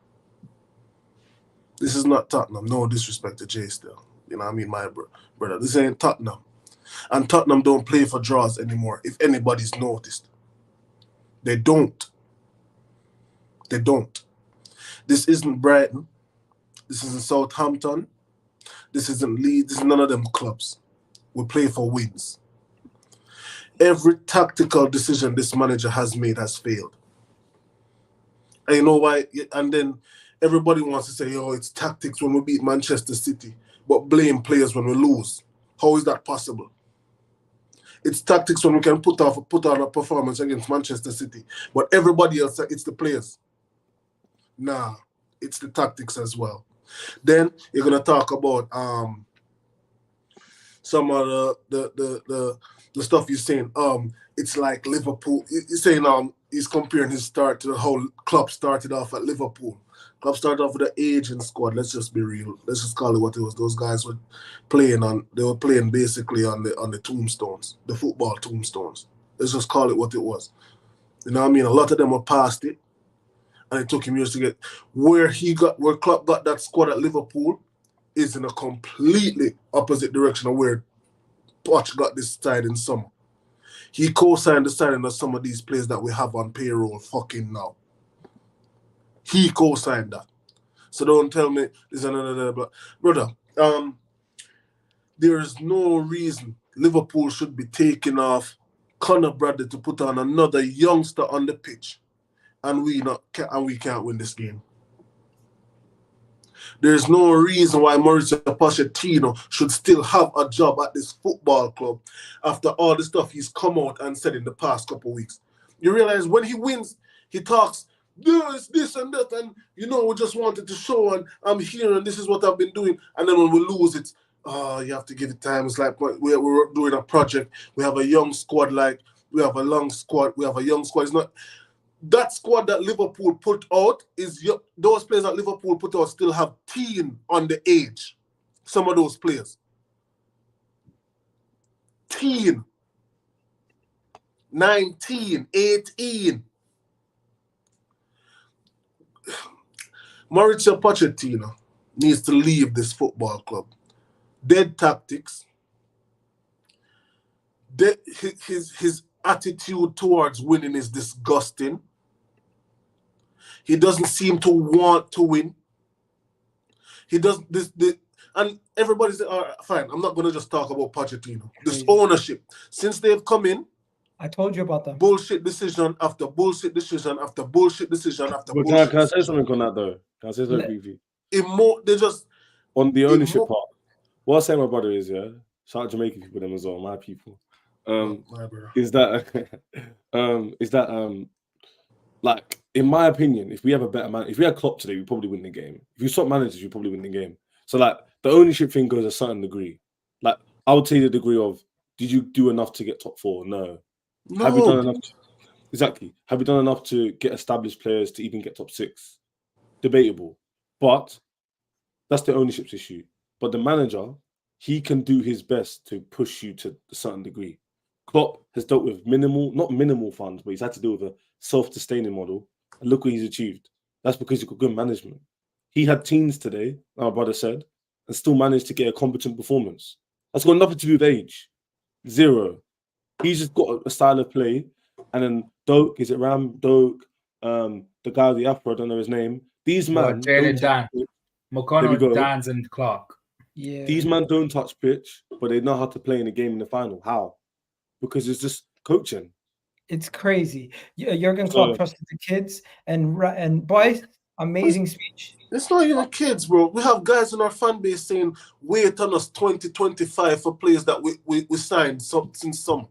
This is not Tottenham. No disrespect to Jay still. You know what I mean, my brother. This ain't Tottenham. And Tottenham don't play for draws anymore, if anybody's noticed. They don't. They don't. This isn't Brighton. This isn't Southampton. This isn't Leeds. This is none of them clubs. We play for wins. Every tactical decision this manager has made has failed. And you know why? And then everybody wants to say, "Oh, it's tactics when we beat Manchester City," but blame players when we lose. How is that possible? It's tactics when we can put on a performance against Manchester City, but everybody else, it's the players. Nah, it's the tactics as well. Then you're gonna talk about some of the stuff you're saying. It's like Liverpool. He's saying he's comparing his start to the whole Klopp started off at Liverpool. Klopp started off with an aging squad. Let's just be real. Let's just call it what it was. Those guys were playing basically on the tombstones, the football tombstones. Let's just call it what it was. You know what I mean? A lot of them were past it. And it took him years to get where Klopp got that squad at Liverpool is in a completely opposite direction of where Poch got this side in summer. He co-signed the signing of some of these players that we have on payroll fucking now. He co-signed that. So don't tell me this and another. But brother, there is no reason Liverpool should be taking off Conor Bradley to put on another youngster on the pitch. And we can't win this game. There's no reason why Mauricio Pochettino should still have a job at this football club after all the stuff he's come out and said in the past couple of weeks. You realize when he wins, he talks this and that, and we just wanted to show, and I'm here, and this is what I've been doing. And then when we lose it, you have to give it time. It's like we're doing a project. We have a young squad, we have a young squad. It's not that squad that Liverpool put out those players that Liverpool put out still have teen on the age. Some of those players. Teen. 19, 18. Mauricio Pochettino needs to leave this football club. Dead tactics. His attitude towards winning is disgusting. He doesn't seem to want to win. He does this and everybody's fine. I'm not going to just talk about Pochettino. This ownership, since they've come in, I told you about that. Bullshit decision after bullshit decision after bullshit decision after But bullshit. can I say something on that though? Can I say something briefly? They just on the ownership part. What I'm saying, my brother, is shout out Jamaican people them as well, my people. Is that like, in my opinion, if we have a better man, if we had Klopp today, we probably win the game. If you swap managers, you probably win the game. So like the ownership thing goes a certain degree. Like I would say the degree of, did you do enough to get top 4? No. Have you done enough? Exactly. Have you done enough to get established players to even get top 6? Debatable. But that's the ownership's issue. But the manager, he can do his best to push you to a certain degree. Klopp has dealt with not minimal funds, but he's had to deal with a self-sustaining model. And look what he's achieved. That's because he's got good management. He had teens today, our brother said, and still managed to get a competent performance. That's got nothing to do with age. 0. He's just got a style of play. And then Doak, is it Ram? Doak, the guy with the afro, I don't know his name. These men... McConnell, Dans and Clark. Yeah. These men don't touch pitch, but they know how to play in the game in the final. How? Because it's just coaching. It's crazy. Jurgen Klopp trusted the kids, and boys, amazing speech. It's not even kids, bro. We have guys in our fan base saying, wait on us 2025 for players that we signed since summer.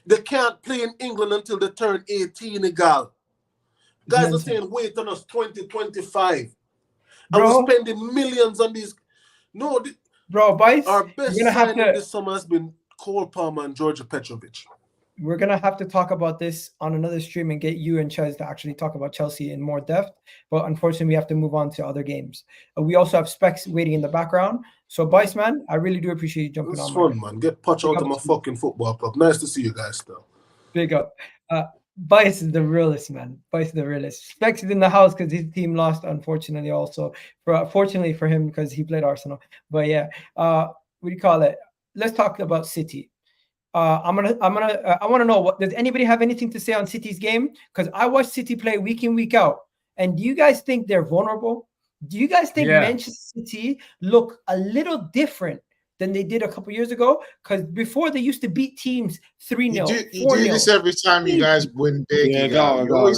They can't play in England until they turn 18, gal. Guys are saying, wait on us 2025. And we're spending millions on these. No, boys, our best signing this summer has been Cole Palmer and Georgia Petrovic. We're going to have to talk about this on another stream and get you and Ches to actually talk about Chelsea in more depth. But unfortunately, we have to move on to other games. We also have Specs waiting in the background. So, Bice, man, I really do appreciate you jumping on. It's fun, man. Get Poch out of my fucking football club. Nice to see you guys still. Big up. Bice is the realest, man. Bice is the realest. Specs is in the house because his team lost, unfortunately, also. Fortunately for him, because he played Arsenal. But yeah, what do you call it? Let's talk about City. I want to know, does anybody have anything to say on City's game? Because I watch City play week in, week out. And do you guys think they're vulnerable? Do you guys think Manchester City look a little different than they did a couple years ago? Because before they used to beat teams 3-0. You do this every time you guys win big. Yeah, No, but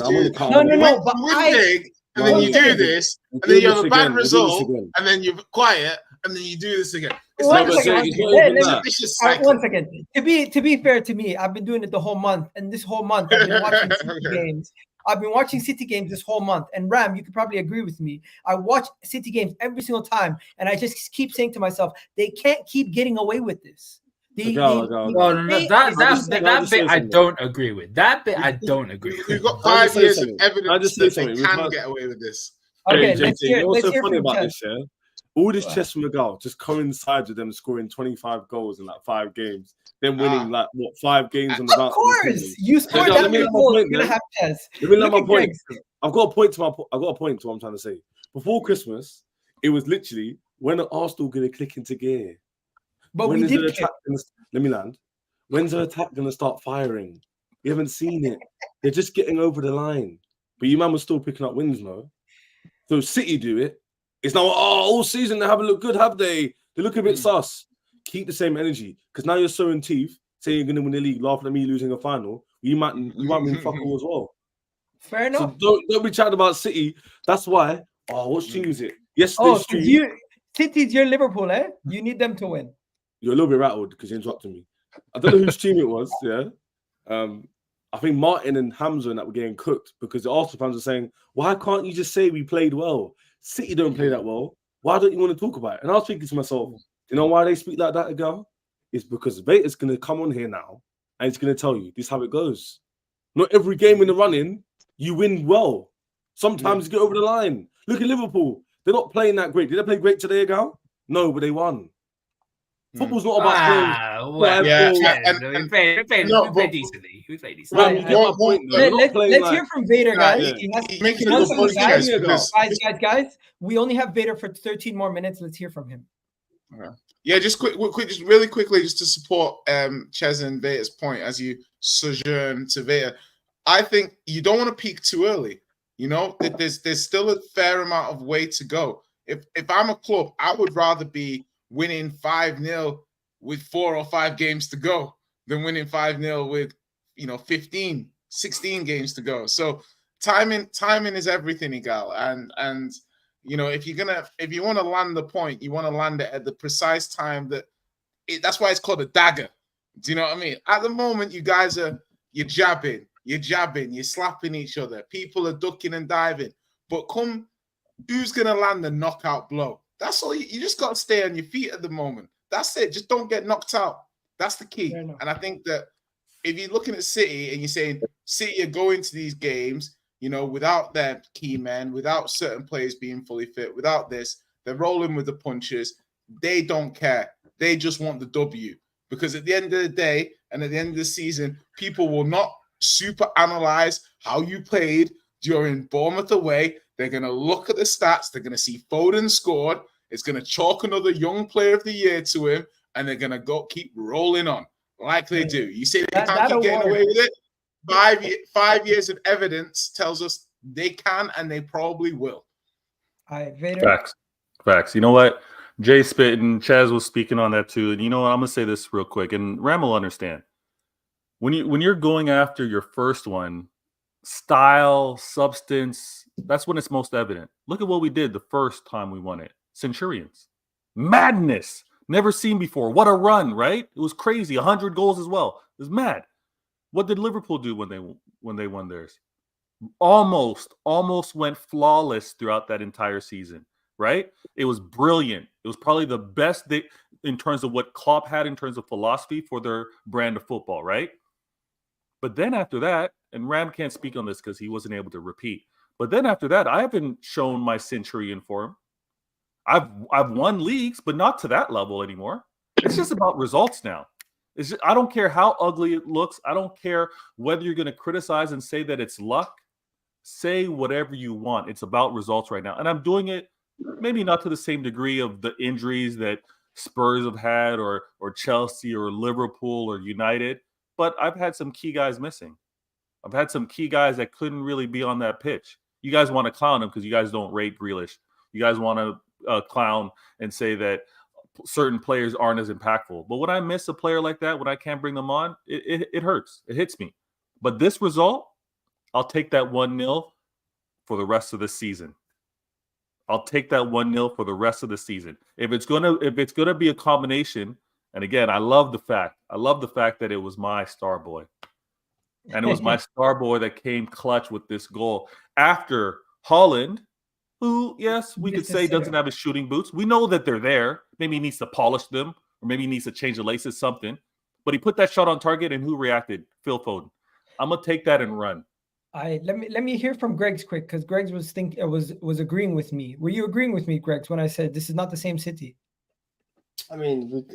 win big, and then you do this, and then you have a bad result, and then you're quiet, and then you do this again. One second. To be fair to me, I've been doing it the whole month, and this whole month I've been watching City games. I've been watching City games this whole month, and Ram, you could probably agree with me. I watch City games every single time, and I just keep saying to myself, they can't keep getting away with this. That bit I don't agree with. That bit I don't agree with. We've got 5 years of evidence that they can get away with this. Okay, let's hear funny about this, yeah? All this chess from Miguel just coincides with them scoring 25 goals in like 5 games. Then winning 5 games on the bounce. Of course, you scored that many goals. You're gonna have chess. Let me let my point. I've got a point to what I'm trying to say. Before Christmas, it was literally when are Arsenal gonna click into gear? But we did. Let me land. When's the attack gonna start firing? We haven't seen it. They're just getting over the line. But you man was still picking up wins, no? So City do it. It's now all season they haven't looked good, have they? They look a bit sus. Keep the same energy because now you're sowing teeth, saying you're going to win the league, laughing at me losing a final. You might win fuck all as well. Fair enough. So don't be chatting about City. That's why. What stream is it? City's your Liverpool, eh? You need them to win. You're a little bit rattled because you interrupted me. I don't know whose stream it was. Yeah. I think Martin and Hamza and that were getting cooked because the Arsenal fans are saying, why can't you just say we played well? City don't play that well. Why don't you want to talk about it? And I was thinking to myself, you know why they speak like that, ago? It's because Vader's going to come on here now and he's going to tell you this is how it goes. Not every game in the running, you win well. Sometimes you get over the line. Look at Liverpool. They're not playing that great. Did they play great today, ago? No, but they won. Football's not about playing. We played decently. Let's hear from Vader, guys. Making a good point, guys. We only have Vader for 13 more minutes. Let's hear from him. Yeah, just just really quickly, just to support Ches and Vader's point as you sojourn to Vader. I think you don't want to peak too early. You know, there's still a fair amount of way to go. If I'm a club, I would rather be winning 5-0 with 4 or 5 games to go than winning 5-0 with 15, 16 games to go. So timing is everything, Igal. And if you want to land the point, you want to land it at the precise time that's why it's called a dagger. Do you know what I mean? At the moment, you guys you're jabbing, you're slapping each other. People are ducking and diving. But who's going to land the knockout blow? That's all. You just got to stay on your feet at the moment. That's it. Just don't get knocked out. That's the key. And I think that if you're looking at City and you're saying City are going to these games, without their key men, without certain players being fully fit, without this, they're rolling with the punches. They don't care. They just want the W. Because at the end of the day and at the end of the season, people will not super analyze how you played during Bournemouth away. They're going to look at the stats. They're going to see Foden scored. It's going to chalk another young player of the year to him, and they're going to keep rolling on like they do. You say they can't keep getting away with it? 5 years of evidence tells us they can, and they probably will. Facts. You know what? Jay spit and Chaz was speaking on that too. And you know what? I'm going to say this real quick, and Ram will understand. When you're going after your first one, style, substance, that's when it's most evident. Look at what we did the first time we won it. Centurions. Madness. Never seen before. What a run, right? It was crazy. 100 goals as well. It was mad. What did Liverpool do when they won theirs? Almost went flawless throughout that entire season, right? It was brilliant. It was probably the best in terms of what Klopp had in terms of philosophy for their brand of football, right? But then after that, and Ram can't speak on this because he wasn't able to repeat. But then after that, I haven't shown my Centurion form. I've won leagues, but not to that level anymore. It's just about results now. I don't care how ugly it looks. I don't care whether you're going to criticize and say that it's luck. Say whatever you want. It's about results right now. And I'm doing it maybe not to the same degree of the injuries that Spurs have had or Chelsea or Liverpool or United, but I've had some key guys missing. I've had some key guys that couldn't really be on that pitch. You guys want to clown them because you guys don't rate Grealish. You guys want to clown and say that certain players aren't as impactful. But when I miss a player like that, when I can't bring them on, it hurts. It hits me. But this result, I'll take that 1-0 for the rest of the season. I'll take that 1-0 for the rest of the season. If it's gonna be a combination, and again, I love the fact that it was my star boy. And it was my star boy that came clutch with this goal after Haaland, who, yes, we could say doesn't have his shooting boots. We know that they're there. Maybe he needs to polish them, or maybe he needs to change the laces, something. But he put that shot on target, and who reacted? Phil Foden. I'm gonna take that and run. Let me hear from Greg's quick, because Greg's was agreeing with me. Were you agreeing with me, Greg's, when I said this is not the same City? I mean,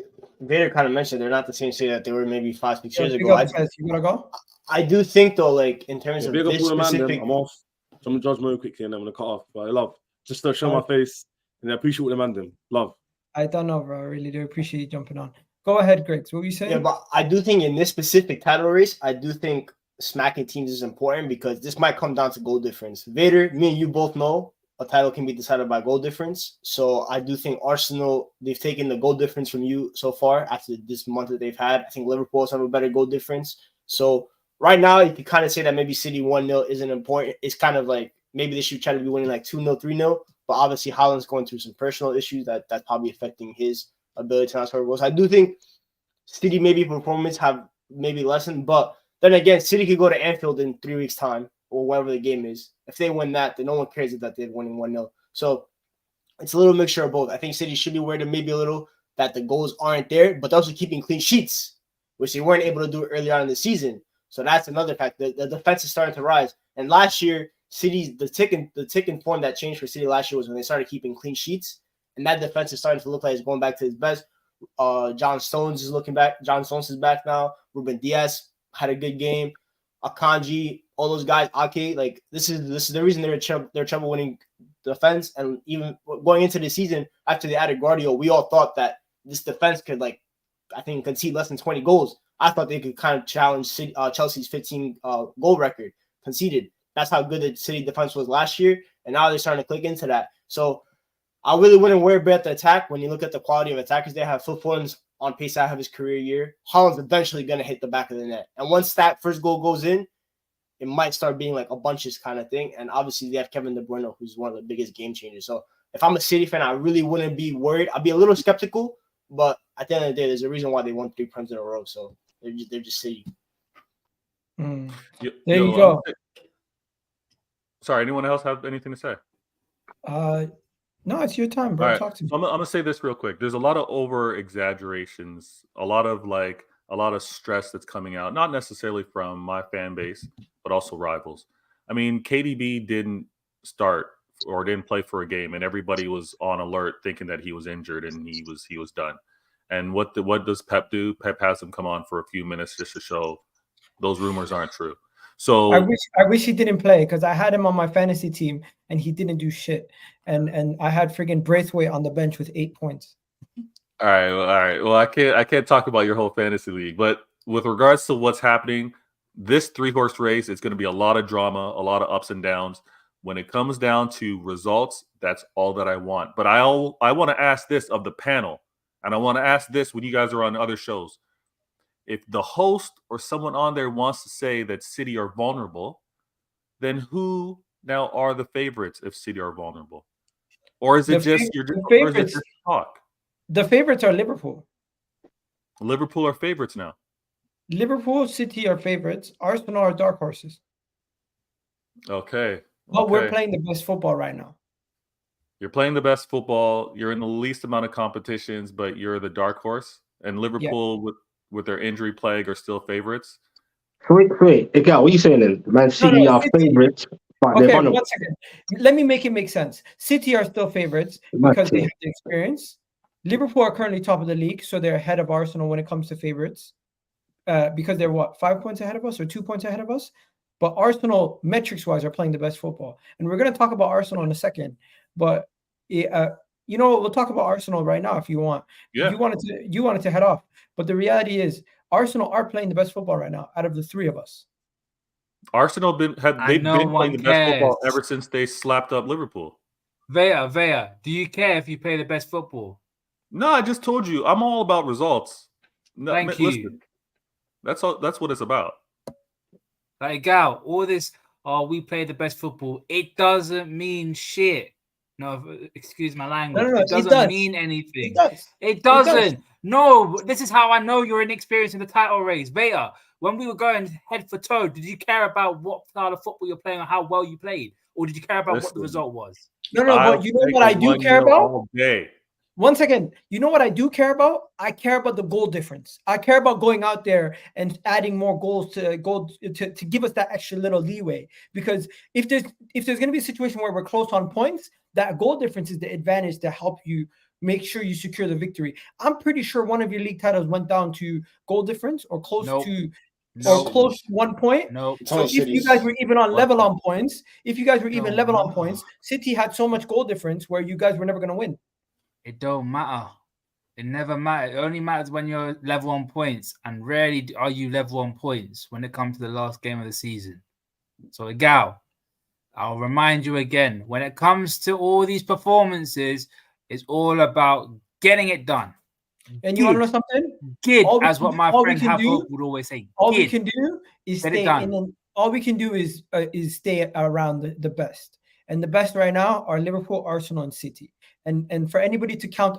Vader kind of mentioned they're not the same City that they were maybe 5-6 years ago. You wanna go? I do think though, like in terms of this specific, I'm off. So I'm gonna judge more quickly and I'm gonna cut off. But I love just to show my face and I appreciate what the man did. Love. I don't know, bro. I really do appreciate you jumping on. Go ahead, Greg. What were you saying? Yeah, but I do think in this specific title race, I do think smacking teams is important because this might come down to goal difference. Vader, me and you both know a title can be decided by goal difference. So I do think Arsenal, they've taken the goal difference from you so far after this month that they've had. I think Liverpool also have a better goal difference. So right now, you can kind of say that maybe City 1-0 isn't important. It's kind of like maybe they should try to be winning like 2-0, 3-0. But obviously, Haaland's going through some personal issues that's probably affecting his ability to not score goals. I do think City maybe performance have maybe lessened, but Then again, City could go to Anfield in 3 weeks' time or whatever the game is. If they win that, then no one cares that they're winning 1-0. So it's a little mixture of both. I think City should be worried maybe a little that the goals aren't there, but they're also keeping clean sheets, which they weren't able to do earlier on in the season. So that's another fact. The defense is starting to rise. And last year, City's the ticking point that changed for City last year was when they started keeping clean sheets, and that defense is starting to look like it's going back to its best. John Stones is looking back. John Stones is back now. Ruben Diaz had a good game. Akanji, all those guys. Ake, like this is the reason they're trouble winning defense. And even going into the season after they added Guardiola, we all thought that this defense could I think concede less than 20 goals. I thought they could kind of challenge Chelsea's 15 goal record conceded. That's how good the City defense was last year, and now they're starting to click into that. So I really wouldn't worry about the attack when you look at the quality of attackers. They have Phil Foden's on pace to have his career year. Haaland's eventually going to hit the back of the net. And once that first goal goes in, it might start being like a bunches kind of thing. And obviously they have Kevin De Bruyne, who's one of the biggest game changers. So if I'm a City fan, I really wouldn't be worried. I'd be a little skeptical, but at the end of the day, there's a reason why they won 3 Prems in a row. So they're just City. There you go. Sorry, anyone else have anything to say? No, it's your time, bro. Right. Talk to me. So I'm gonna say this real quick. There's a lot of over exaggerations, a lot of stress that's coming out, not necessarily from my fan base, but also rivals. I mean, KDB didn't start or didn't play for a game, and everybody was on alert thinking that he was injured and he was done. And what does Pep do? Pep has him come on for a few minutes just to show those rumors aren't true. So I wish he didn't play because I had him on my fantasy team and he didn't do shit. And I had friggin' Braithwaite on the bench with 8 points. All right. Well, I can't talk about your whole fantasy league, but with regards to what's happening, this 3-horse race is going to be a lot of drama, a lot of ups and downs. When it comes down to results, that's all that I want. But I want to ask this of the panel, and I want to ask this when you guys are on other shows. If the host or someone on there wants to say that City are vulnerable, then who now are the favorites if City are vulnerable? Or is it just talk? The favorites are Liverpool. Liverpool are favorites now. Liverpool, City are favorites. Arsenal are dark horses. Okay. But we're playing the best football right now. You're playing the best football. You're in the least amount of competitions, but you're the dark horse. And Liverpool with their injury plague are still favorites. Wait, Egal, what are you saying then? Man City are favorites, but they're vulnerable. 1 second. Let me make it make sense. City are still favorites because they have the experience. Liverpool are currently top of the league, so they're ahead of Arsenal when it comes to favorites. Because they're 5 points ahead of us or 2 points ahead of us. But Arsenal, metrics-wise, are playing the best football. And we're going to talk about Arsenal in a second. But, we'll talk about Arsenal right now if you want. Yeah. You wanted to head off. But the reality is Arsenal are playing the best football right now out of the 3 of us. Arsenal they've been playing the best football ever since they slapped up Liverpool. Vea, do you care if you play the best football? No, I just told you. I'm all about results. Thank you. That's what it's about. Like, Gal, all this, we play the best football. It doesn't mean shit. No, excuse my language. No, it doesn't mean anything. It doesn't. No, this is how I know you're inexperienced in the title race. Vea, when we were going head for toe, did you care about what style of football you're playing or how well you played? Or did you care about what the result was? No, but you know what I do care about? All day. 1 second. You know what I do care about? I care about the goal difference. I care about going out there and adding more goals to give us that extra little leeway. Because if there's going to be a situation where we're close on points, that goal difference is the advantage to help you make sure you secure the victory. I'm pretty sure one of your league titles went down to goal difference or close to 1 point. No. So if you guys were even on level on points, City had so much goal difference where you guys were never going to win. It don't matter. It never matters. It only matters when you're level on points, and rarely are you level on points when it comes to the last game of the season. So, Gal, I'll remind you again, when it comes to all these performances, it's all about getting it done. And you want to know something? Gid, as what my friend Hafo would always say. All we can do is stay in. All we can do is stay around the best. And the best right now are Liverpool, Arsenal, and City. And for anybody to count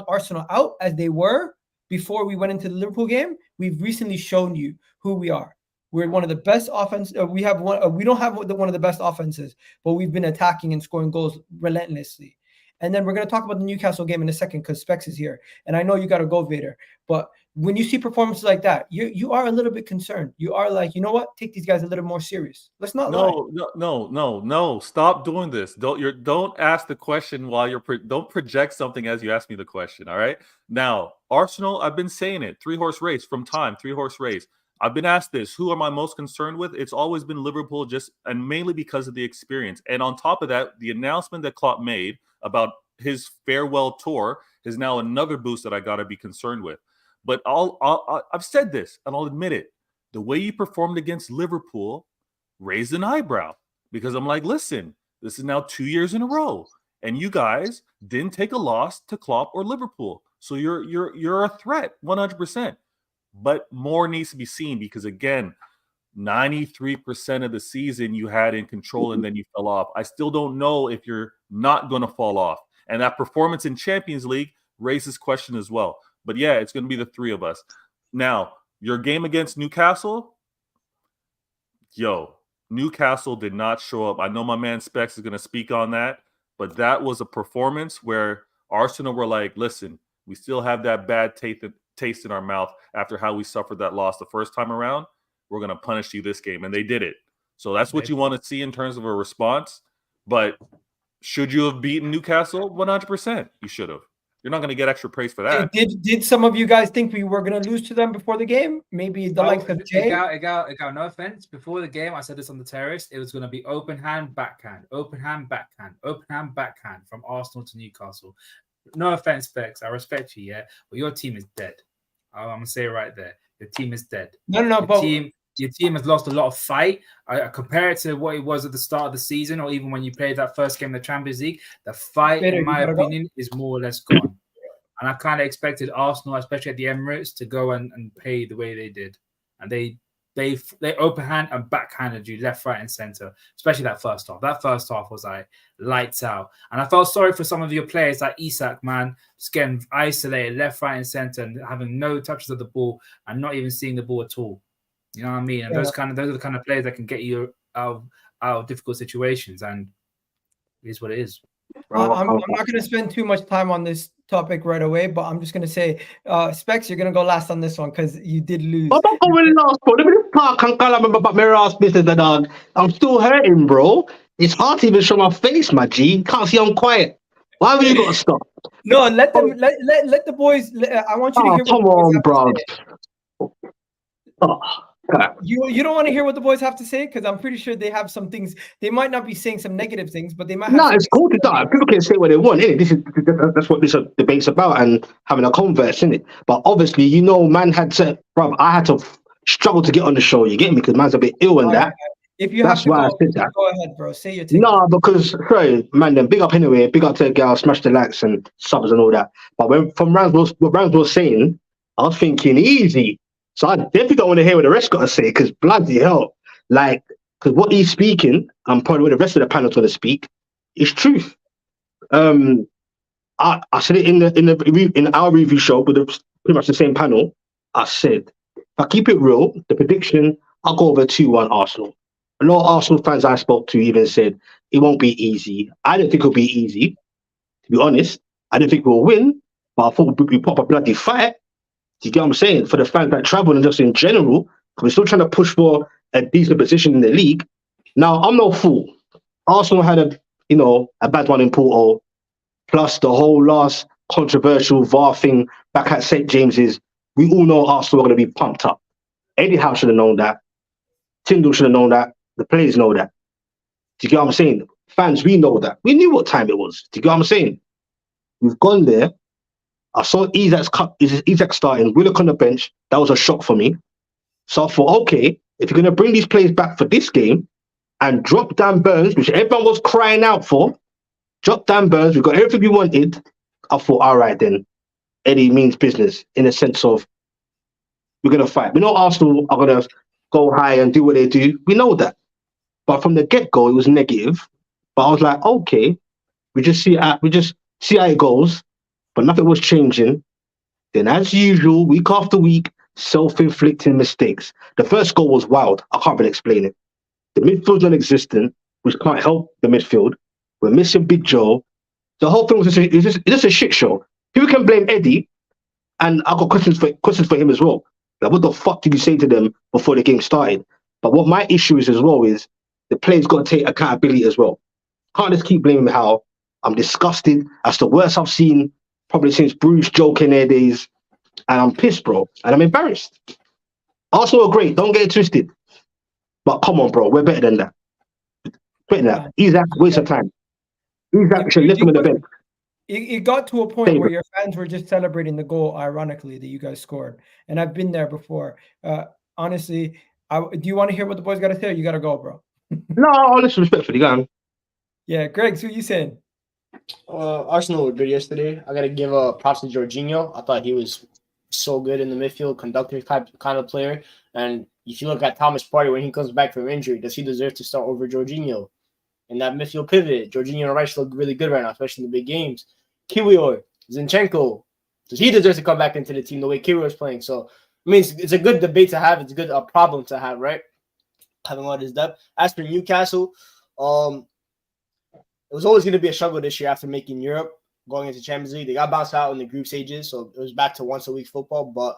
Arsenal out as they were, before we went into the Liverpool game, we've recently shown you who we are. We're one of the best offense. We have one. We don't have one of the best offenses, but we've been attacking and scoring goals relentlessly. And then we're going to talk about the Newcastle game in a second because Specs is here. And I know you got to go, Vader. But when you see performances like that, you are a little bit concerned. You are like, you know what? Take these guys a little more serious. Let's not lie. No. Stop doing this. Don't ask the question while don't project something as you ask me the question. All right. Now, Arsenal, I've been saying it. 3-horse race from time. 3-horse race. I've been asked this. Who am I most concerned with? It's always been Liverpool, and mainly because of the experience. And on top of that, the announcement that Klopp made about his farewell tour is now another boost that I got to be concerned with. But I've said this, and I'll admit it. The way you performed against Liverpool raised an eyebrow because I'm like, listen, this is now 2 years in a row, and you guys didn't take a loss to Klopp or Liverpool, so you're a threat 100%. But more needs to be seen because again, 93% of the season you had in control and then you fell off. I still don't know if you're not going to fall off, and that performance in Champions League raises question as well. But yeah, it's going to be the three of us. Now, your game against Newcastle, Newcastle did not show up. I know my man Specs is going to speak on that, but that was a performance where Arsenal were like, listen, we still have that bad taste in our mouth after how we suffered that loss the first time around. We're going to punish you this game. And they did it. So that's what you want to see in terms of a response. But should you have beaten Newcastle? 100%. You should have. You're not going to get extra praise for that. Did some of you guys think we were going to lose to them before the game? Maybe the likes of Jay? No offense. Before the game, I said this on the terrace. It was going to be open hand, backhand, open hand, backhand, open hand, backhand from Arsenal to Newcastle. No offense, Specs. I respect you, yeah? But your team is dead. I'm going to say it right there. Your team is dead. Your team has lost a lot of fight. I compare it to what it was at the start of the season or even when you played that first game in the Champions League. The fight, in my opinion, is more or less gone. And I kind of expected Arsenal, especially at the Emirates, to go and play the way they did. And they open hand and backhanded you left, right, and center, especially that first half. That first half was like lights out. And I felt sorry for some of your players like Isak, man, just getting isolated left, right, and center and having no touches of the ball and not even seeing the ball at all. You know what I mean? And those are the kind of players that can get you out of difficult situations. And it is what it is. I'm not going to spend too much time on this topic right away, but I'm just going to say, Specs, you're going to go last on this one because you did lose. I'm not going last, bro. Let me talk and call about my ass business, dog. I'm still hurting, bro. It's hard to even show my face, my G. You can't see I'm quiet. Why have you got to stop? No, let the boys. I want you to hear. Come on, bro. You don't want to hear what the boys have to say because I'm pretty sure they have some things. They might not be saying some negative things, but they might. No, it's cool to die. People can say what they want. Innit? That's what this debate's about and having a converse, isn't it? But obviously, man had to. Bro, I had to struggle to get on the show. You get me? Because man's a bit ill and that. Right. If you that's have to why go, I said that. Go ahead, bro. Say your thing. No, because sorry, man. Then big up anyway. Big up to the girl. Smash the likes and subs and all that. But from what Rams was saying, I was thinking easy. So I definitely don't want to hear what the rest got to say because bloody hell, because what he's speaking and probably what the rest of the panel's going to speak is truth. I said it in our review show with pretty much the same panel. I said, if I keep it real, the prediction, I'll go over 2-1 Arsenal. A lot of Arsenal fans I spoke to even said it won't be easy. I don't think it'll be easy, to be honest. I don't think we'll win, but I thought we'll pop a bloody fight. Do you get what I'm saying? For the fans that travel and just in general, we're still trying to push for a decent position in the league. Now, I'm no fool. Arsenal had a bad one in Porto, plus the whole last controversial VAR thing back at St. James's. We all know Arsenal are going to be pumped up. Eddie Howe should have known that. Tyndall should have known that. The players know that. Do you get what I'm saying? Fans, we know that. We knew what time it was. Do you get what I'm saying? We've gone there. I saw Isak starting, Willock on the bench. That was a shock for me. So I thought, okay, if you're going to bring these players back for this game and drop Dan Burns, which everyone was crying out for, drop Dan Burns, we got everything we wanted. I thought, all right then, Eddie means business in the sense of we're going to fight. We know Arsenal are going to go high and do what they do. We know that. But from the get-go, it was negative. But I was like, okay, we just see how it goes. But nothing was changing. Then, as usual, week after week, self-inflicting mistakes. The first goal was wild. I can't really explain it. The midfield's non-existent, which can't help the midfield. We're missing Big Joe. The whole thing was just a shit show. People can blame Eddie, and I've got questions for him as well. Like, what the fuck did you say to them before the game started? But what my issue is as well is the players got to take accountability as well. Can't just keep blaming how I'm disgusted. That's the worst I've seen probably since Bruce joking their days. And I'm pissed, bro. And I'm embarrassed. Arsenal are great. Don't get it twisted. But come on, bro. We're better than that. Better than that. Isaac, waste of time. Isaac should lift him in the bench. It got to a point where your fans were just celebrating the goal, ironically, that you guys scored. And I've been there before. Honestly, do you want to hear what the boys got to say? Or you got to go, bro. No, I'll listen respectfully. Go on. Yeah, Greg, so what you saying? Arsenal were good yesterday. I got to give props to Jorginho. I thought he was so good in the midfield, conductor type kind of player. And if you look at Thomas Partey when he comes back from injury, does he deserve to start over Jorginho? In that midfield pivot, Jorginho and Rice look really good right now, especially in the big games. Kiwior, Zinchenko, does he deserve to come back into the team the way Kiwior is playing? So, I mean, it's a good debate to have. It's a good problem to have, right? Having all this depth. As for Newcastle, it was always going to be a struggle this year after making Europe, going into Champions League. They got bounced out in the group stages, so it was back to once-a-week football. But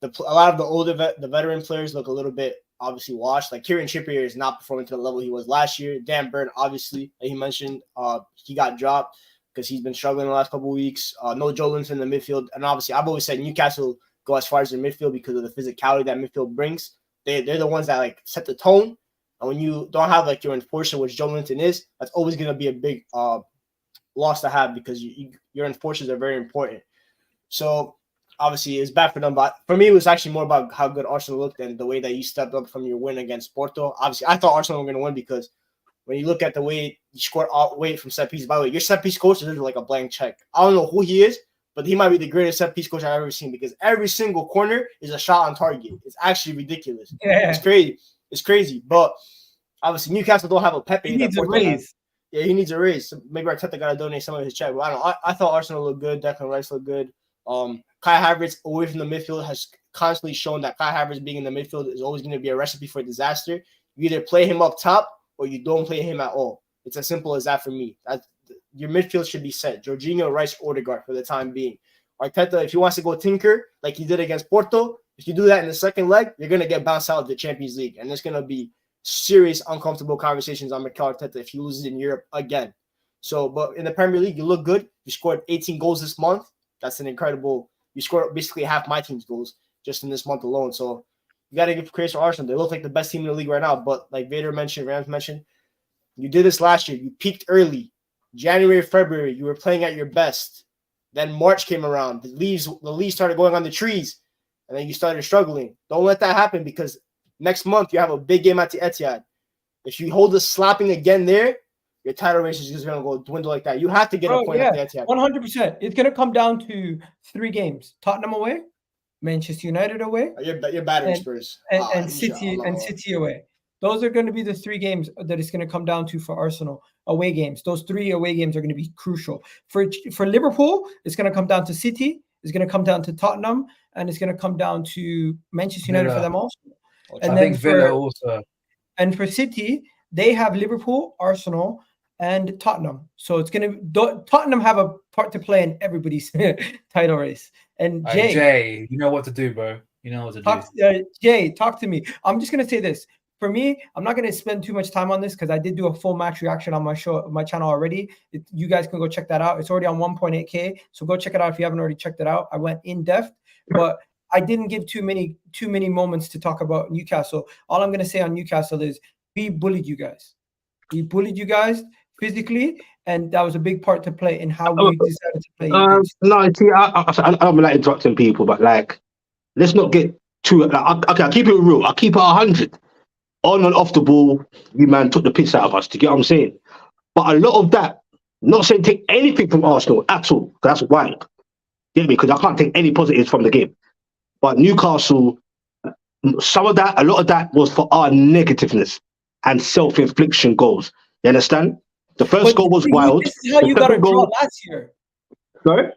a lot of the older, the veteran players look a little bit obviously washed. Like Kieran Trippier is not performing to the level he was last year. Dan Burn, obviously, like he mentioned, he got dropped because he's been struggling the last couple of weeks. No Joe Linton in the midfield. And obviously, I've always said Newcastle go as far as their midfield because of the physicality that midfield brings. They're the ones that like set the tone. And when you don't have like your enforcer, which Joe Linton is, that's always going to be a big loss to have because your enforcers are very important. So obviously it's bad for them, but for me it was actually more about how good Arsenal looked and the way that you stepped up from your win against Porto. Obviously, I thought Arsenal were going to win because when you look at the way you scored away from set piece, by the way, your set piece coach is like a blank check. I don't know who he is, but he might be the greatest set piece coach I've ever seen because every single corner is a shot on target. It's actually ridiculous. Yeah. It's crazy. It's crazy. But obviously Newcastle don't have a Pepe. He needs a raise. Yeah, he needs a raise. So maybe Arteta got to donate some of his check. But I don't know. I thought Arsenal looked good. Declan Rice looked good. Kai Havertz away from the midfield has constantly shown that Kai Havertz being in the midfield is always going to be a recipe for disaster. You either play him up top or you don't play him at all. It's as simple as that for me. Your midfield should be set. Jorginho, Rice, Odegaard for the time being. Arteta, if he wants to go tinker like he did against Porto, if you do that in the second leg, you're going to get bounced out of the Champions League. And there's going to be serious, uncomfortable conversations on Mikel Arteta if he loses in Europe again. So, but in the Premier League, you look good. You scored 18 goals this month. That's an incredible. You scored basically half my team's goals just in this month alone. So you got to give praise for Arsenal. They look like the best team in the league right now. But like Vader mentioned, Rams mentioned, you did this last year. You peaked early. January, February, you were playing at your best. Then March came around. The leaves started going on the trees. And then you started struggling. Don't let that happen because next month you have a big game at the Etihad. If you hold the slapping again there, your title race is just going to go dwindle like that. You have to get a point at the Etihad. 100%. It's going to come down to 3 games. Tottenham away, Manchester United away. You're battery Spurs. And City away. Those are going to be the 3 games that it's going to come down to for Arsenal. Away games. Those 3 away games are going to be crucial. For Liverpool, it's going to come down to City. It's going to come down to Tottenham. And it's going to come down to Manchester United for them also. And I think Villa also. And for City, they have Liverpool, Arsenal, and Tottenham. So it's going to Tottenham have a part to play in everybody's title race. And Jay, you know what to do, bro. You know what to do. Jay, talk to me. I'm just going to say this. For me, I'm not going to spend too much time on this because I did do a full match reaction on my channel already. You guys can go check that out. It's already on 1.8K. So go check it out if you haven't already checked it out. I went in depth, but I didn't give too many moments to talk about Newcastle. All I'm going to say on Newcastle is we bullied you guys. We bullied you guys physically, and that was a big part to play in how we decided to play. No, see, I'm like interrupting people, but like, let's not get too. Like, okay, I'll keep it real. I'll keep it 100. On and off the ball, you man took the piss out of us. Do you get what I'm saying? But a lot of that, not saying take anything from Arsenal at all. That's wild. Get me? Because I can't take any positives from the game. But Newcastle, a lot of that was for our negativeness and self-infliction goals. You understand? The first goal was wild. This is how you got a draw last year. Sorry?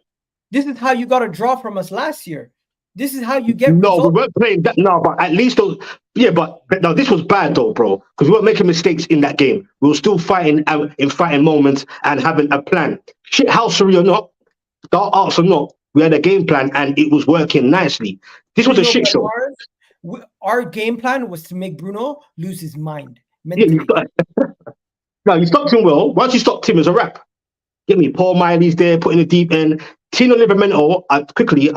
This is how you got a draw from us last year. This is how you get No, we results. weren't playing that. No, but at least those. Yeah, but no, this was bad though, bro. Because we weren't making mistakes in that game. We were still fighting in fighting moments and having a plan. Shit housery or not, dark arts or not, we had a game plan and it was working nicely. This was a shit show. Our game plan was to make Bruno lose his mind Yeah, mentally. no, you stopped him well. Once you stopped him as a wrap, get me. Paul Miley's there, putting the deep end. Tino Livramento, I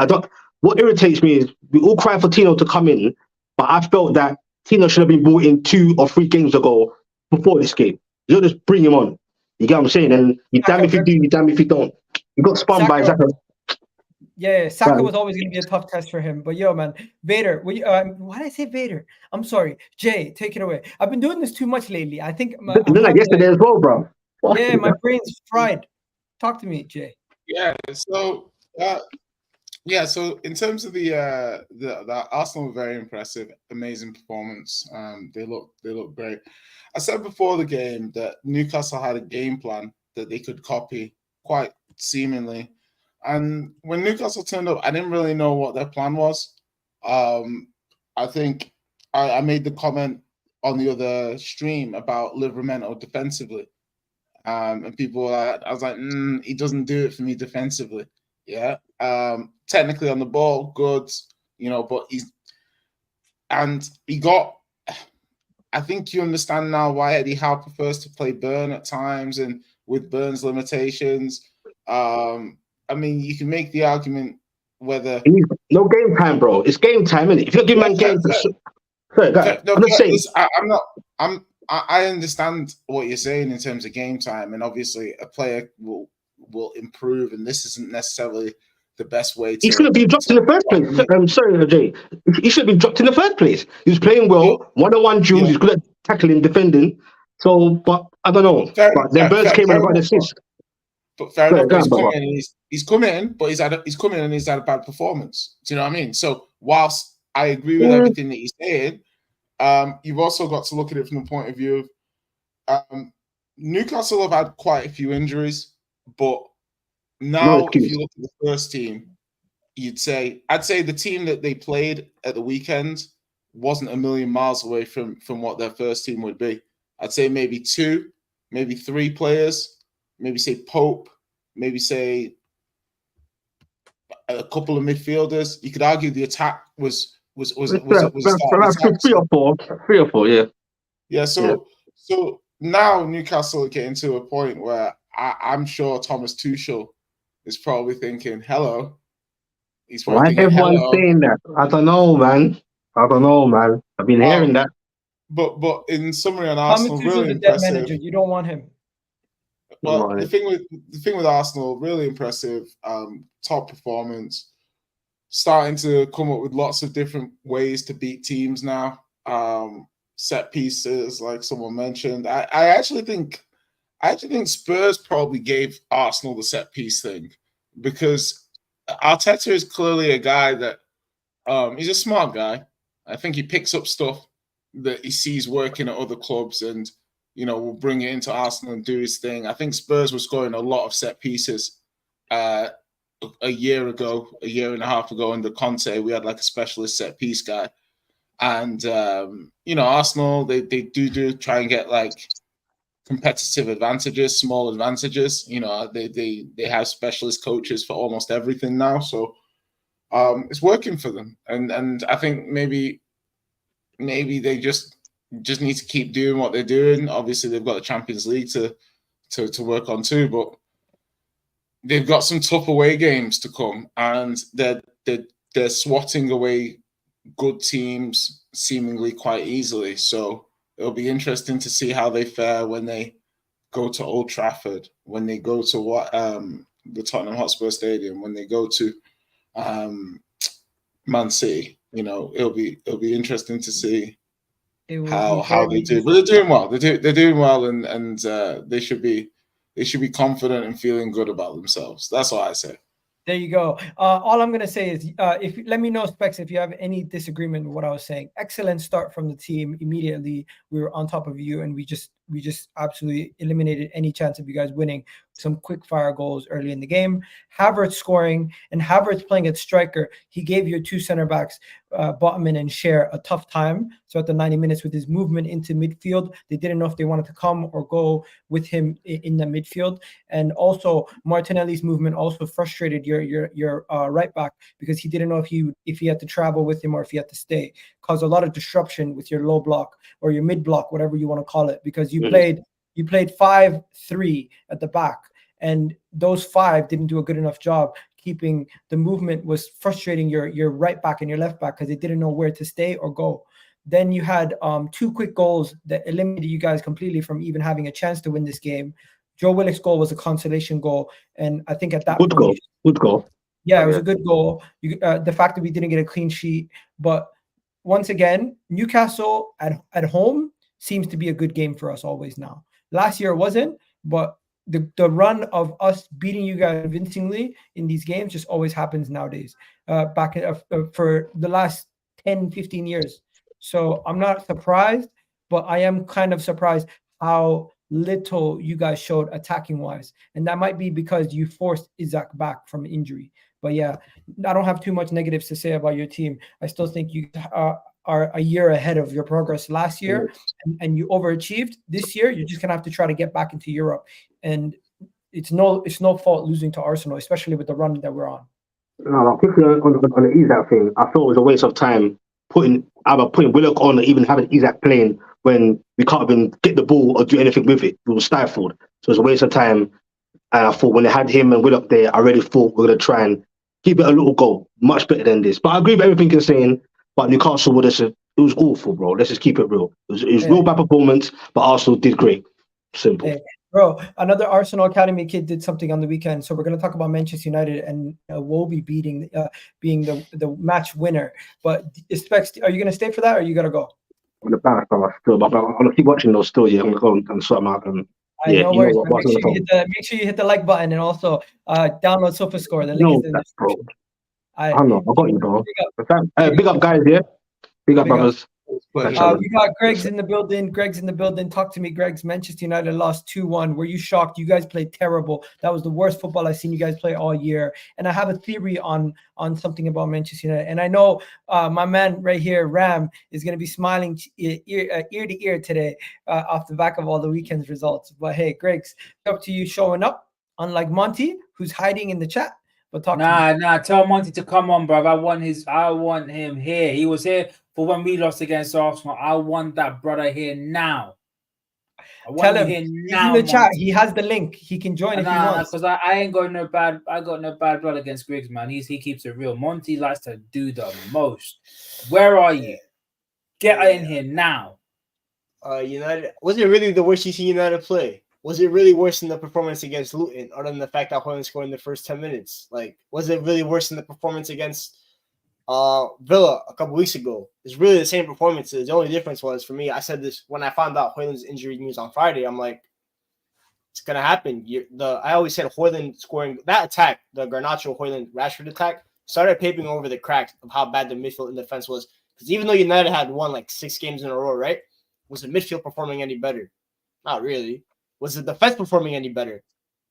don't. What irritates me is we all cry for Tino to come in, but I felt that Tino should have been brought in 2 or 3 games ago before this game. You don't just bring him on. You get what I'm saying? And you damn if you do, you damn if you don't. You got spun by Saka. Yeah, Saka was always going to be a tough test for him. But yo, man, Vader, why did I say Vader? I'm sorry. Jay, take it away. I've been doing this too much lately. I think like yesterday as well, bro. Yeah, my brain's fried. Talk to me, Jay. Yeah, so so in terms of the Arsenal were very impressive, amazing performance. They look great. I said before the game that Newcastle had a game plan that they could copy quite seemingly. And when Newcastle turned up, I didn't really know what their plan was. I think I made the comment on the other stream about Livramento defensively. And people were like, I was like, he doesn't do it for me defensively. Yeah. Technically on the ball, good, but he got, I think you understand now why Eddie Howe prefers to play Burn at times and with Burn's limitations. I mean, you can make the argument whether no game time, bro. It's game time, isn't it? If you give man game, I understand what you're saying in terms of game time, and obviously a player will improve, and this isn't necessarily the best way to. He should have been dropped in the first place. I'm sorry, Jay. He should have been dropped in the first place. He was playing well, one-on-one duels. He's good at tackling, defending. So, but I don't know. Then Burns came and got an assist. But fair enough, he's come in, but he's come in and he's had a bad performance. Do you know what I mean? So whilst I agree with everything that he's saying, you've also got to look at it from the point of view of Newcastle have had quite a few injuries, but now if you look at the first team, I'd say the team that they played at the weekend wasn't a million miles away from what their first team would be. I'd say maybe 2, maybe 3 players. Maybe say Pope, maybe say a couple of midfielders. You could argue the attack was 3 or 4, yeah. Yeah, so now Newcastle are getting to a point where I'm sure Thomas Tuchel is probably thinking, hello. He's probably thinking, everyone saying that? I don't know, man. I've been hearing that. But in summary on Arsenal, Thomas really Tuchel's a dead manager. You don't want him. Well, the thing with Arsenal, really impressive, top performance, starting to come up with lots of different ways to beat teams now. Set pieces, like someone mentioned. I actually think Spurs probably gave Arsenal the set piece thing because Arteta is clearly a guy that he's a smart guy. I think he picks up stuff that he sees working at other clubs and will bring it into Arsenal and do his thing. I think Spurs was scoring a lot of set pieces a year and a half ago under Conte. We had like a specialist set piece guy. And, Arsenal, they do try and get like competitive advantages, small advantages. They have specialist coaches for almost everything now. So it's working for them. And I think maybe they just need to keep doing what they're doing. Obviously, they've got the Champions League to work on too, but they've got some tough away games to come, and they're swatting away good teams seemingly quite easily. So it'll be interesting to see how they fare when they go to Old Trafford, when they go to the Tottenham Hotspur Stadium, when they go to Man City. It'll be interesting to see how they do, but they're doing well. They're doing well, and they should be confident and feeling good about themselves. That's all I say. There you go. All I'm gonna say is, let me know, Specs, if you have any disagreement with what I was saying. Excellent start from the team. Immediately, we were on top of you, and we just we just absolutely eliminated any chance of you guys winning. Some quick fire goals early in the game. Havertz scoring, and Havertz playing at striker. He gave your two center backs, Botman and Cher, a tough time. So at the 90 minutes with his movement into midfield, they didn't know if they wanted to come or go with him in the midfield. And also Martinelli's movement also frustrated your right back, because he didn't know if he had to travel with him or if he had to stay. Caused a lot of disruption with your low block or your mid block, whatever you want to call it, because you played 5-3 at the back, and those 5 didn't do a good enough job keeping the movement. Was frustrating your right back and your left back because they didn't know where to stay or go. Then you had 2 quick goals that eliminated you guys completely from even having a chance to win this game. Joe Willock's goal was a consolation goal, and I think at that Good goal. Yeah, it was a good goal. The fact that we didn't get a clean sheet, but once again, Newcastle at home seems to be a good game for us always now. Last year it wasn't, but the run of us beating you guys convincingly in these games just always happens nowadays, for the last 10, 15 years. So I'm not surprised, but I am kind of surprised how little you guys showed attacking wise. And that might be because you forced Isaac back from injury. But yeah, I don't have too much negatives to say about your team. I still think you are a year ahead of your progress last year, and you overachieved. This year, you're just gonna have to try to get back into Europe. And it's no fault losing to Arsenal, especially with the run that we're on. No, quickly on the Isaac thing, I thought it was a waste of time putting Willock on, or even having Isaac playing when we can't even get the ball or do anything with it. We were stifled. So it was a waste of time. And I thought when they had him and Willock there, I already thought we are going to try and keep it a little goal. Much better than this. But I agree with everything you're saying. But Newcastle, it was awful, bro. Let's just keep it real. It was real bad performance, but Arsenal did great. Simple. Hey, bro, another Arsenal Academy kid did something on the weekend. So we're going to talk about Manchester United and Wobie being the match winner. But Specs, are you going to stay for that, or are you going to go? I'm going to bounce, bro. Still, but I'm going to keep watching those still. Yeah, I'm going to go and sort them out. No worries. Make sure you hit the like button, and also download SofaScore. The link is in the description. I know. I got you, bro. Big up, guys. Yeah. Big up, brothers. We got Greg's in the building. Talk to me, Greg's. Manchester United lost 2-1. Were you shocked? You guys played terrible. That was the worst football I've seen you guys play all year. And I have a theory on something about Manchester United. And I know my man right here, Ram, is going to be smiling ear to ear today off the back of all the weekend's results. But hey, Greg's, up to you showing up, unlike Monty, who's hiding in the chat. But Tell Monty to come on, bro. I want him here. He was here for when we lost against Arsenal. I want that brother here now. Tell him he's in the chat. He has the link. He can join if he wants. Because I ain't got no bad. I got no bad blood against Griggs, man. He keeps it real. Monty likes to do the most. Where are you? Get in here now. United, was it really the worst you see United play? Was it really worse than the performance against Luton, other than the fact that Hoyland scored in the first 10 minutes? Like, was it really worse than the performance against Villa a couple weeks ago? It's really the same performances. The only difference was, for me, I said this when I found out Hoyland's injury news on Friday. I'm like, it's gonna happen. I always said Hoyland scoring that attack, the Garnacho, Hoyland, Rashford attack, started papering over the cracks of how bad the midfield and defense was. Because even though United had won like 6 games in a row, right? Was the midfield performing any better? Not really. Was the defense performing any better?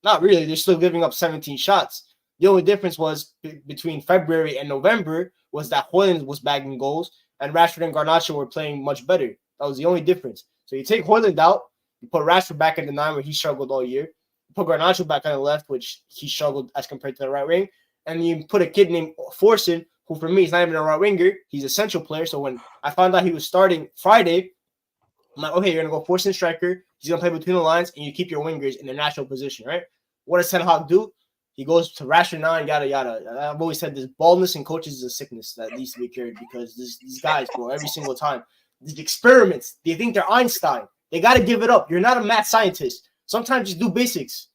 Not really. They're still giving up 17 shots. The only difference was between February and November was that Hoyland was bagging goals and Rashford and Garnacho were playing much better. That was the only difference. So you take Hoyland out, you put Rashford back in the 9 where he struggled all year. You put Garnacho back on the left, which he struggled as compared to the right wing. And you put a kid named Forson, who for me is not even a right winger. He's a central player. So when I found out he was starting Friday, I'm like, okay, you're going to go Forson striker. He's going to play between the lines, and you keep your wingers in their natural position, right? What does Ten Hag do? He goes to Rashford now and yada, yada. I've always said this baldness in coaches is a sickness that needs to be cured because these guys, bro, every single time. These experiments, they think they're Einstein. They got to give it up. You're not a mad scientist. Sometimes just do basics.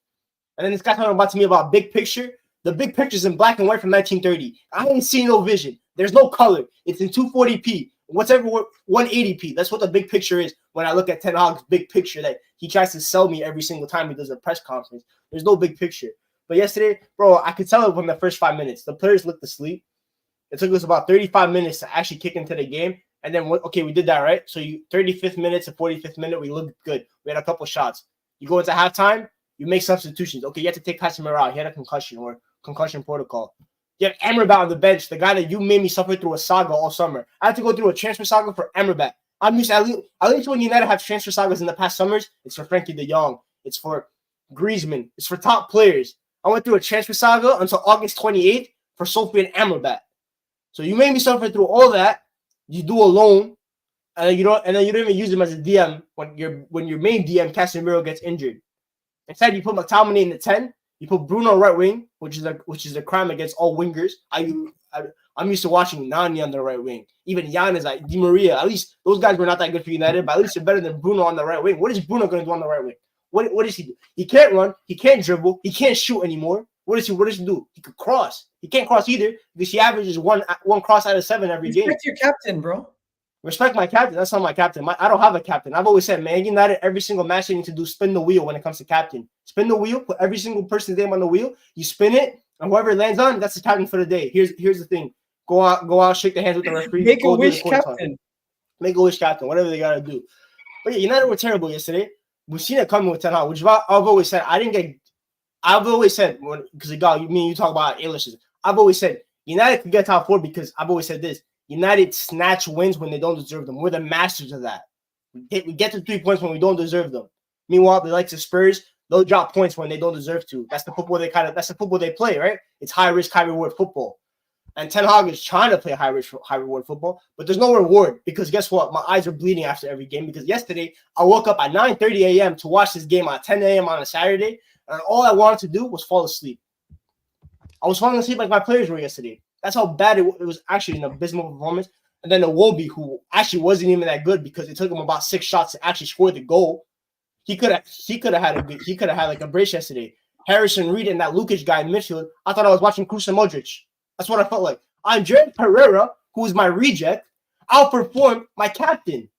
And then this guy talking about to me about big picture. The big picture's in black and white from 1930. I ain't seen no vision. There's no color. It's in 240p. Whatever 180p. That's what the big picture is when I look at Ten Hag's big picture that he tries to sell me every single time he does a press conference. There's no big picture. But yesterday, bro, I could tell it from the first 5 minutes. The players looked asleep. It took us about 35 minutes to actually kick into the game. And then we did that, right? So 35th minute to 45th minute, we looked good. We had a couple shots. You go into halftime, you make substitutions. Okay, you have to take Casemiro out. He had a concussion or concussion protocol. You have Amrabat on the bench, the guy that you made me suffer through a saga all summer. I had to go through a transfer saga for Amrabat. I'm used to, at least when United have transfer sagas in the past summers, it's for Frankie de Jong. It's for Griezmann. It's for top players. I went through a transfer saga until August 28th for Sophie and Amrabat. So you made me suffer through all that. You do a loan, and then you don't even use him as a DM when your main DM Casemiro gets injured. Instead, you put McTominay in the 10. You put Bruno right wing, which is a crime against all wingers. I'm used to watching Nani on the right wing. Even Jan is like Di Maria. At least those guys were not that good for United, but at least they're better than Bruno on the right wing. What is Bruno going to do on the right wing? What does he do? He can't run. He can't dribble. He can't shoot anymore. What does he do? He could cross. He can't cross either because he averages one cross out of 7 every game. Respect your captain, bro. Respect my captain. That's not my captain. I don't have a captain. I've always said, man, United, every single match they need to do spin the wheel when it comes to captain. Spin the wheel. Put every single person's name on the wheel. You spin it, and whoever it lands on, that's the captain for the day. Here's the thing. Go out, shake the hands with the referee. Make a wish, captain. Make a wish, captain. Whatever they gotta do. But yeah, United were terrible yesterday. We've seen it coming with Ten Hag, which I've always said. I've always said, because me and you talk about A-listers. I've always said United could get top 4 because I've always said this. United snatch wins when they don't deserve them. We're the masters of that. We get to 3 points when we don't deserve them. Meanwhile, they like the Spurs. They'll drop points when they don't deserve to. That's the football that's the football they play, right? It's high risk, high reward football. And Ten Hag is trying to play high risk, high reward football, but there's no reward because guess what? My eyes are bleeding after every game because yesterday I woke up at 9:30 a.m. to watch this game at 10 a.m. on a Saturday, and all I wanted to do was fall asleep. I was falling asleep like my players were yesterday. That's how bad it was. Actually an abysmal performance. And then the Iwobi, who actually wasn't even that good because it took him about 6 shots to actually score the goal. He could have had like a brace yesterday. Harrison Reed and that Lukic guy in midfield. I thought I was watching Kroos and Modric. That's what I felt like. Andre Pereira, who is my reject, outperformed my captain.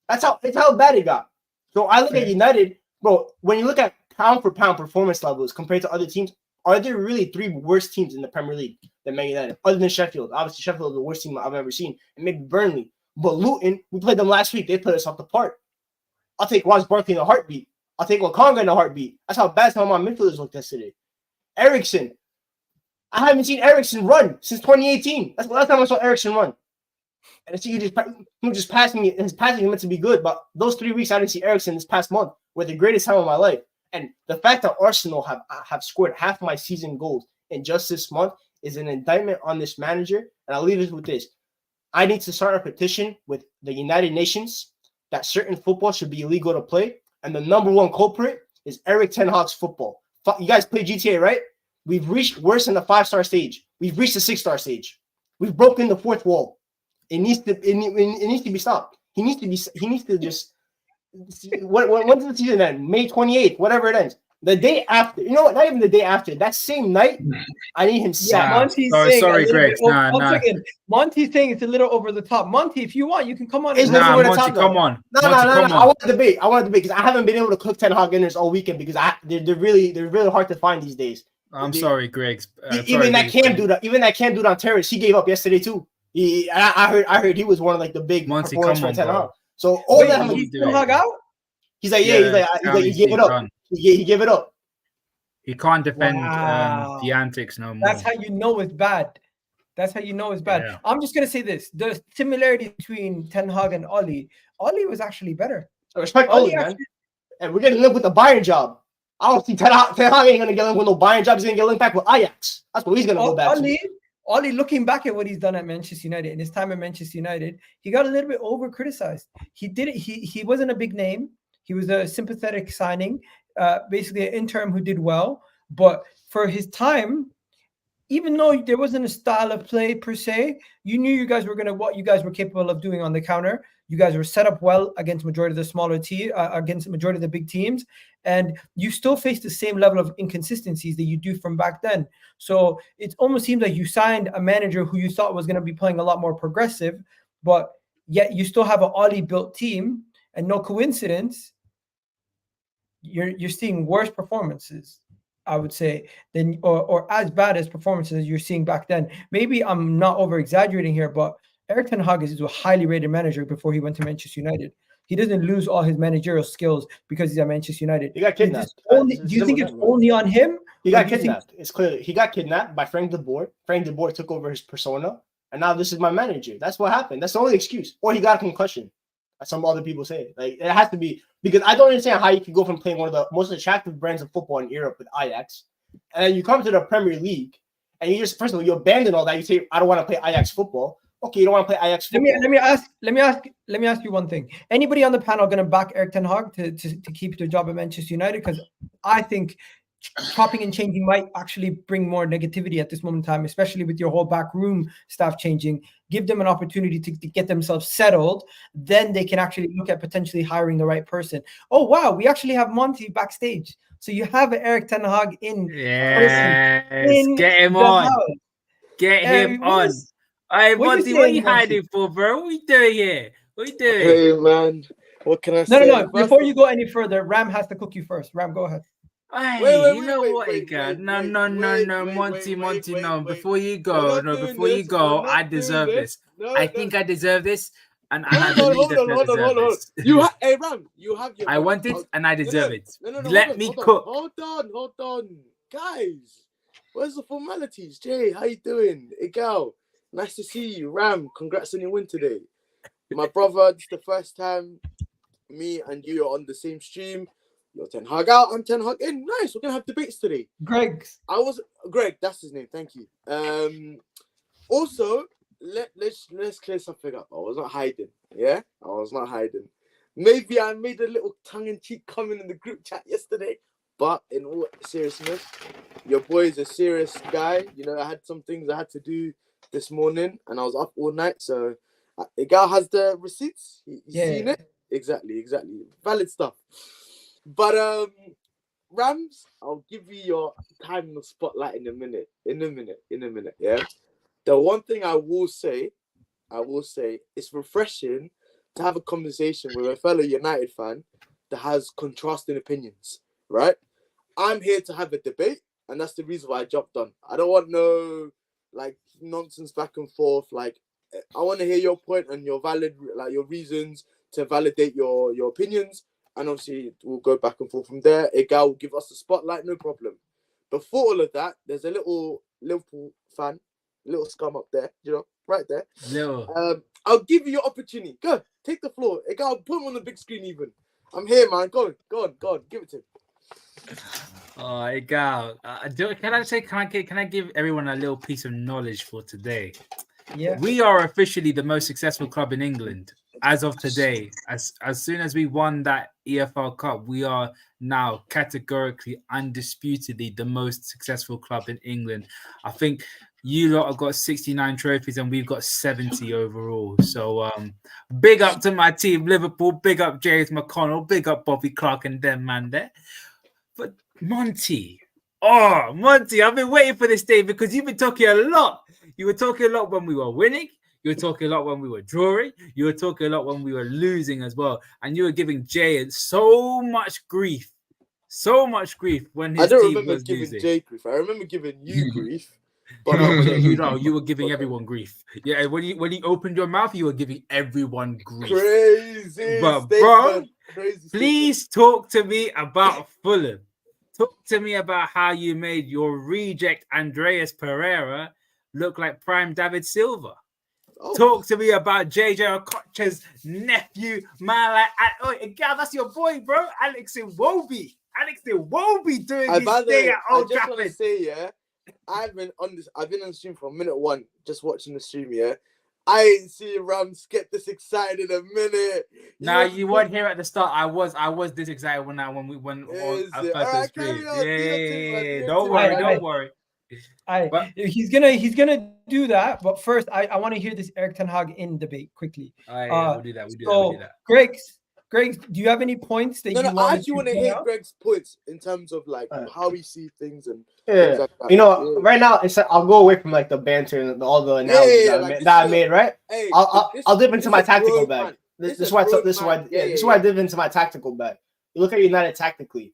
That's how bad it got. So I look at United, bro. When you look at pound for pound performance levels compared to other teams, are there really 3 worse teams in the Premier League than Man United? Other than Sheffield. Obviously, Sheffield is the worst team I've ever seen. And maybe Burnley. But Luton, we played them last week. They played us off the park. I'll take Ross Barkley in a heartbeat. I'll take Wakanga in a heartbeat. That's how bad some of my midfielders looked yesterday. Eriksen. I haven't seen Eriksen run since 2018. That's the last time I saw Eriksen run. And I see you just passing it. His passing is meant to be good. But those 3 weeks I didn't see Eriksen this past month were the greatest time of my life. And the fact that Arsenal have scored half my season goals in just this month is an indictment on this manager. And I'll leave it with this. I need to start a petition with the United Nations that certain football should be illegal to play. And the number 1 culprit is Erik Ten Hag's football. You guys play GTA, right? We've reached worse than the 5-star stage. We've reached the 6-star stage. We've broken the 4th wall. It needs to be stopped. He needs to just when's the season end? May 28th, whatever it ends. The day after, you know what? Not even the day after. That same night, I need him sacked. Yeah, sorry, Greg. Monty's saying it's a little over the top. Monty, if you want, you can come on. Monty, come on. No. I want to debate. Because I haven't been able to cook Ten Hag dinners all weekend because they're really hard to find these days. I'm sorry, Greg. Even that dude on Terrace, he gave up yesterday too. I heard he was one of like the big performers for Ten Hag. So all that he's still Hag out. He's like, he gave it up. He gave it up. He can't defend the antics no more. That's how you know it's bad. Yeah. I'm just gonna say this: the similarity between Ten Hag and Oli was actually better. I respect Oli, man. And we're gonna live with the Bayern job. I don't see Ten Hag ain't gonna get linked with no Bayern job. He's gonna get linked back with Ajax. That's what he's gonna go back to. Oli, looking back at what he's done at Manchester United in his time at Manchester United, he got a little bit over criticized. He did it. He wasn't a big name. He was a sympathetic signing, basically an interim who did well. But for his time, even though there wasn't a style of play per se, you knew what you guys were capable of doing on the counter. You guys were set up well against majority of the smaller against the majority of the big teams, and you still face the same level of inconsistencies that you do from back then. So it almost seems like you signed a manager who you thought was going to be playing a lot more progressive, but yet you still have an Oli built team, and no coincidence, you're seeing worse performances, I would say, than or as bad as performances you're seeing back then. Maybe I'm not over exaggerating here, but Erik ten Hag is a highly rated manager before he went to Manchester United. He doesn't lose all his managerial skills because he's at Manchester United. He got kidnapped. Do you think it's only on him? He got kidnapped. It's clear. He got kidnapped by Frank de Boer. Frank de Boer took over his persona, and now this is my manager. That's what happened. That's the only excuse. Or he got a concussion, as some other people say. Like, it has to be, because I don't understand how you can go from playing one of the most attractive brands of football in Europe with Ajax, and then you come to the Premier League, and you just, first of all, you abandon all that. You say, I don't want to play Ajax football. Okay, you don't want to play Ajax football. Let me ask you one thing. Anybody on the panel going to back Erik ten Hag to keep their job at Manchester United? Because I think chopping and changing might actually bring more negativity at this moment in time, especially with your whole back room staff changing. Give them an opportunity to get themselves settled. Then they can actually look at potentially hiring the right person. Oh, wow, we actually have Monty backstage. So you have Erik ten Hag in. Yes, in get him on. House. Get him on. Hey, Monty, what are you hiding for, bro? What are you doing here? What are you doing? Hey, man. What can I say? No. Before you go any further, Ram has to cook you first. Ram, go ahead. Hey, wait, you know what, Igad? No, Monty, no. Before you go, I deserve this. I think I deserve this, and I believe that I deserve this. Hey, Ram, you have your. I want it, and I deserve it. No, Let me cook. Hold on, guys. Where's the formalities? Jay, how you doing? Igal, nice to see you. Ram, congrats on your win today. My brother, this is the first time me and you are on the same stream. You're Ten Hag out, I'm Ten Hag in. Nice, we're gonna have debates today. Greg, that's his name. Thank you. Also, let's clear something up. I was not hiding. Yeah, I was not hiding. Maybe I made a little tongue-in-cheek comment in the group chat yesterday, but in all seriousness, your boy is a serious guy. You know, I had some things I had to do this morning, and I was up all night. So, the guy has the receipts. He's seen it. Exactly. Valid stuff. But Rams, I'll give you your time in the spotlight in a minute. Yeah. The one thing I will say, it's refreshing to have a conversation with a fellow United fan that has contrasting opinions, right? I'm here to have a debate, and that's the reason why I jumped on. I don't want no nonsense back and forth. Like, I want to hear your point and your valid, your reasons to validate your opinions. And obviously, we'll go back and forth from there. A guy will give us the spotlight, no problem. Before all of that, there's a little Liverpool fan, little scum up there, right there. No. I'll give you your opportunity. Go, take the floor. A guy, put him on the big screen even. I'm here, man. Go on. Give it to him. Oh, Gal. Can I give everyone a little piece of knowledge for today? Yeah. We are officially the most successful club in England as of today. As soon as we won that EFL Cup, we are now categorically, undisputedly the most successful club in England. I think you lot have got 69 trophies and we've got 70 overall. So big up to my team, Liverpool. Big up James McConnell. Big up Bobby Clark and them, man, there. But Monty, I've been waiting for this day because you've been talking a lot. You were talking a lot when we were winning. You were talking a lot when we were drawing. You were talking a lot when we were losing as well. And you were giving Jay so much grief when his team was losing. I don't remember giving Jay grief. I remember giving you grief. But you were giving everyone grief. Yeah, when you opened your mouth, you were giving everyone grief. Crazy. But bro, please talk to me about Fulham. Talk to me about how you made your reject Andreas Pereira look like prime David Silva. Talk to me about JJ Okocha's nephew, man. That's your boy, bro. Alex Iwobi doing his thing at Old Trafford. I just want to say, I've been on the stream from minute one, just watching the stream, I ain't seen Rams get this excited in a minute. You weren't here at the start. I was this excited when we went on first stream. Yeah. Don't worry. He's gonna do that, but first I want to hear this Erik ten Hag in debate quickly. We'll do that. Greg, do you have any points that I actually want to hear Greg's points in terms of how we see things and things like that. Right now I'll go away from the banter and all the analogies that I made. Right, hey, I'll dip into my tactical bag. This is why I dip into my tactical bag. You look at United tactically.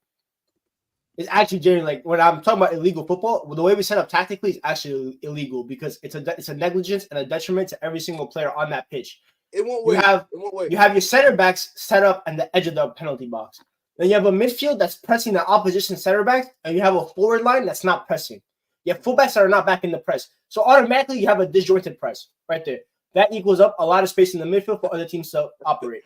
is actually genuinely like when I'm talking about illegal football. The way we set up tactically is actually illegal because it's a negligence and a detriment to every single player on that pitch. In what You way? have In what way? you have your center backs set up at the edge of the penalty box. Then you have a midfield that's pressing the opposition center backs, and you have a forward line that's not pressing. You have fullbacks that are not back in the press. So automatically you have a disjointed press right there. That equals up a lot of space in the midfield for other teams to operate.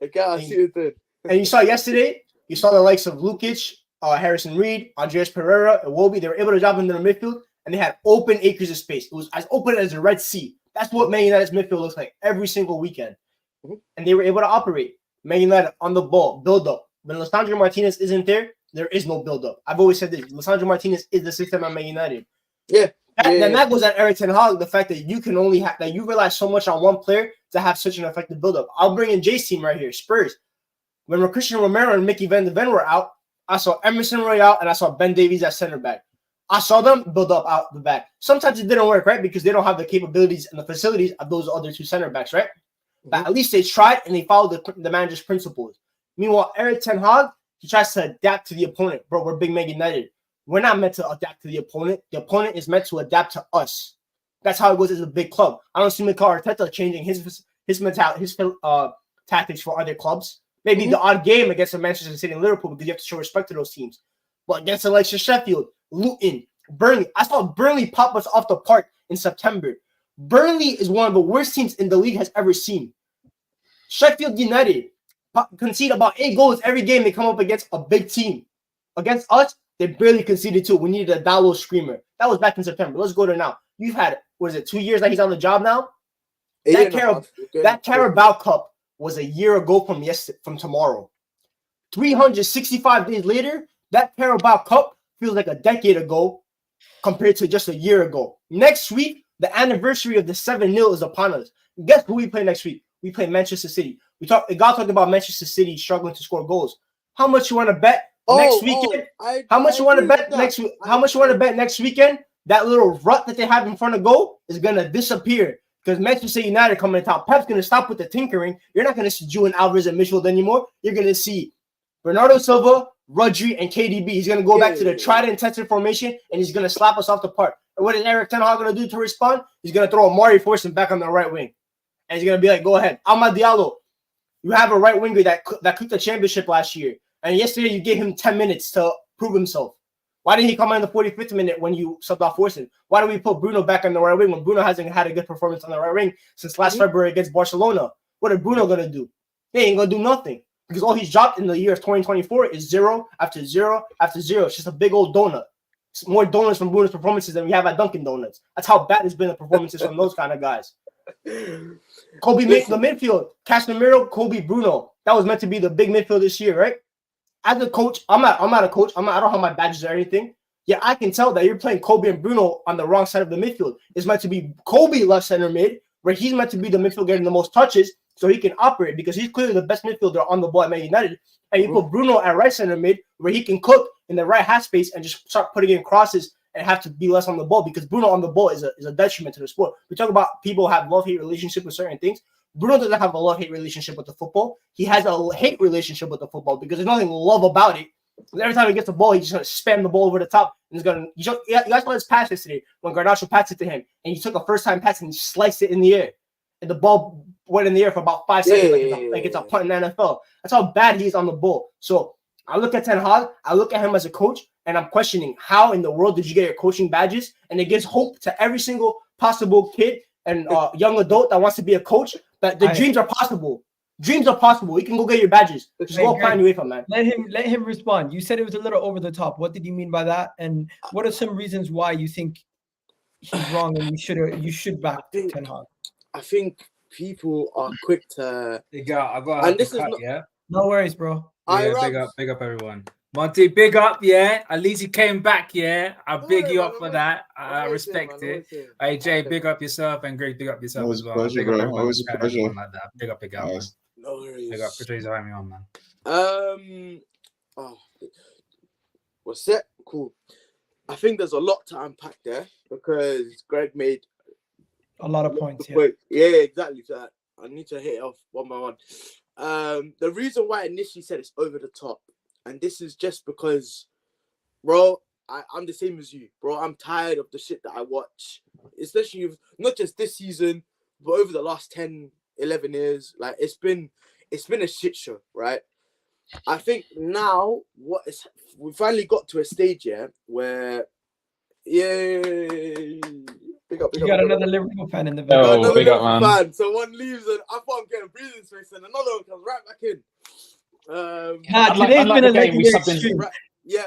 Okay, I see what you're And you saw yesterday, you saw the likes of Lukic, Harrison Reed, Andreas Pereira, and Iwobi. They were able to drop into the midfield, and they had open acres of space. It was as open as the Red Sea. That's what Man United's midfield looks like every single weekend. And they were able to operate. Man United on the ball, build up. When Lisandro Martinez isn't there, there is no build up. I've always said this. Lisandro Martinez is the system at Man United. And that goes at Erik ten Hag, the fact that you can only have that you rely so much on one player to have such an effective build up. I'll bring in Jay's team right here, Spurs. When Christian Romero and Mickey Van de Ven were out, I saw Emerson Royale and I saw Ben Davies at center back. I saw them build up out the back. Sometimes it didn't work, right? Because they don't have the capabilities and the facilities of those other two center backs, right? But at least they tried and they followed the manager's principles. Meanwhile, Erik ten Hag, he tries to adapt to the opponent. Bro, we're big Man United. We're not meant to adapt to the opponent. The opponent is meant to adapt to us. That's how it goes as a big club. I don't see Mikel Arteta changing his mentality, his tactics for other clubs. Maybe the odd game against Manchester City and Liverpool because you have to show respect to those teams. But against the likes of Sheffield, Luton, Burnley, I saw Burnley pop us off the park in September. Burnley is one of the worst teams in the league has ever seen. Sheffield United concede about 8 goals every game they come up against a big team. Against us, they barely conceded 2. We needed a Dallo screamer. That was back in September. Let's go to now. You've had, 2 years that he's on the job now? That Carabao Cup was a year ago from tomorrow. 365 days later, that Carabao Cup feels like a decade ago compared to just a year ago. Next week, the anniversary of the 7-0 is upon us. Guess who we play next week? We play Manchester City. God talked about Manchester City struggling to score goals. How much you want to bet next weekend? How much you want to bet next week? How much you want to bet next weekend? That little rut that they have in front of goal is gonna disappear because Manchester United coming to top. Pep's gonna stop with the tinkering. You're not gonna see Julian Alvarez and Mitchell anymore. You're gonna see Bernardo Silva, Rodri, and KDB. He's gonna go back to the tried and tested formation, and he's gonna slap us off the park. And what is Erik ten Hag gonna do to respond? He's gonna throw Amari Forson back on the right wing, and he's gonna be like, "Go ahead, Amad Diallo. You have a right winger that cooked the championship last year, and yesterday you gave him 10 minutes to prove himself. Why didn't he come in the 45th minute when you subbed off Forson? Why don't we put Bruno back on the right wing when Bruno hasn't had a good performance on the right wing since last February against Barcelona? What is Bruno gonna do? He ain't gonna do nothing because all he's dropped in the year of 2024 is 0 after 0 after 0. It's just a big old donut. It's more donuts from Bruno's performances than we have at Dunkin' Donuts. That's how bad it's been the performances from those kind of guys. Kobe made the midfield. Casemiro, Kobe, Bruno. That was meant to be the big midfield this year, right? As a coach, I'm not a coach. I don't have my badges or anything. Yeah, I can tell that you're playing Kobe and Bruno on the wrong side of the midfield. It's meant to be Kobe left center mid, where he's meant to be the midfield getting the most touches so he can operate because he's clearly the best midfielder on the ball at Man United. And you put Bruno at right center mid, where he can cook in the right half space and just start putting in crosses and have to be less on the ball because Bruno on the ball is a detriment to the sport. We talk about people have love-hate relationship with certain things. Bruno doesn't have a love-hate relationship with the football. He has a hate relationship with the football because there's nothing love about it. Every time he gets the ball, he's just going to spam the ball over the top. And he's going to. You guys saw his pass yesterday when Garnacho passed it to him, and he took a first-time pass and he sliced it in the air, and the ball went in the air for about 5 seconds, like it's a punt in the NFL. That's how bad he is on the ball. So I look at Ten Hag, I look at him as a coach, and I'm questioning how in the world did you get your coaching badges? And it gives hope to every single possible kid and young adult that wants to be a coach that the dreams are possible. Dreams are possible. You can go get your badges. Just go plan your UEFA, man. Let him respond. You said it was a little over the top. What did you mean by that? And what are some reasons why you think he's wrong and you should back Ten Hag? I think people are quick to. I got. And this is no worries, bro. Yeah, big up everyone. Monty, big up, yeah. At least you came back, yeah. I big you up for that. I respect it. Hey, Jay, big up yourself, and Greg, big up yourself as well. Pleasure, Big up bro. everyone. Always a pleasure. Like that. Big up, Nice. No worries. Big up. Appreciate you having me on, man. What's that? Cool. I think there's a lot to unpack there because Greg made a lot of points. Yeah, exactly. So I need to hit it off one by one. The reason why I initially said it's over the top, and this is just because bro, I'm the same as you, bro. I'm tired of the shit that I watch, especially with, not just this season, but over the last 10, 11 years. Like, it's been a shit show, right? I think now we finally got to a stage here where, yay, You got another Liverpool fan in the got back. another big up, Liverpool man. fan. So one leaves, and I thought I'm getting breathing space, and another one comes right back in. Today's been a legendary stream.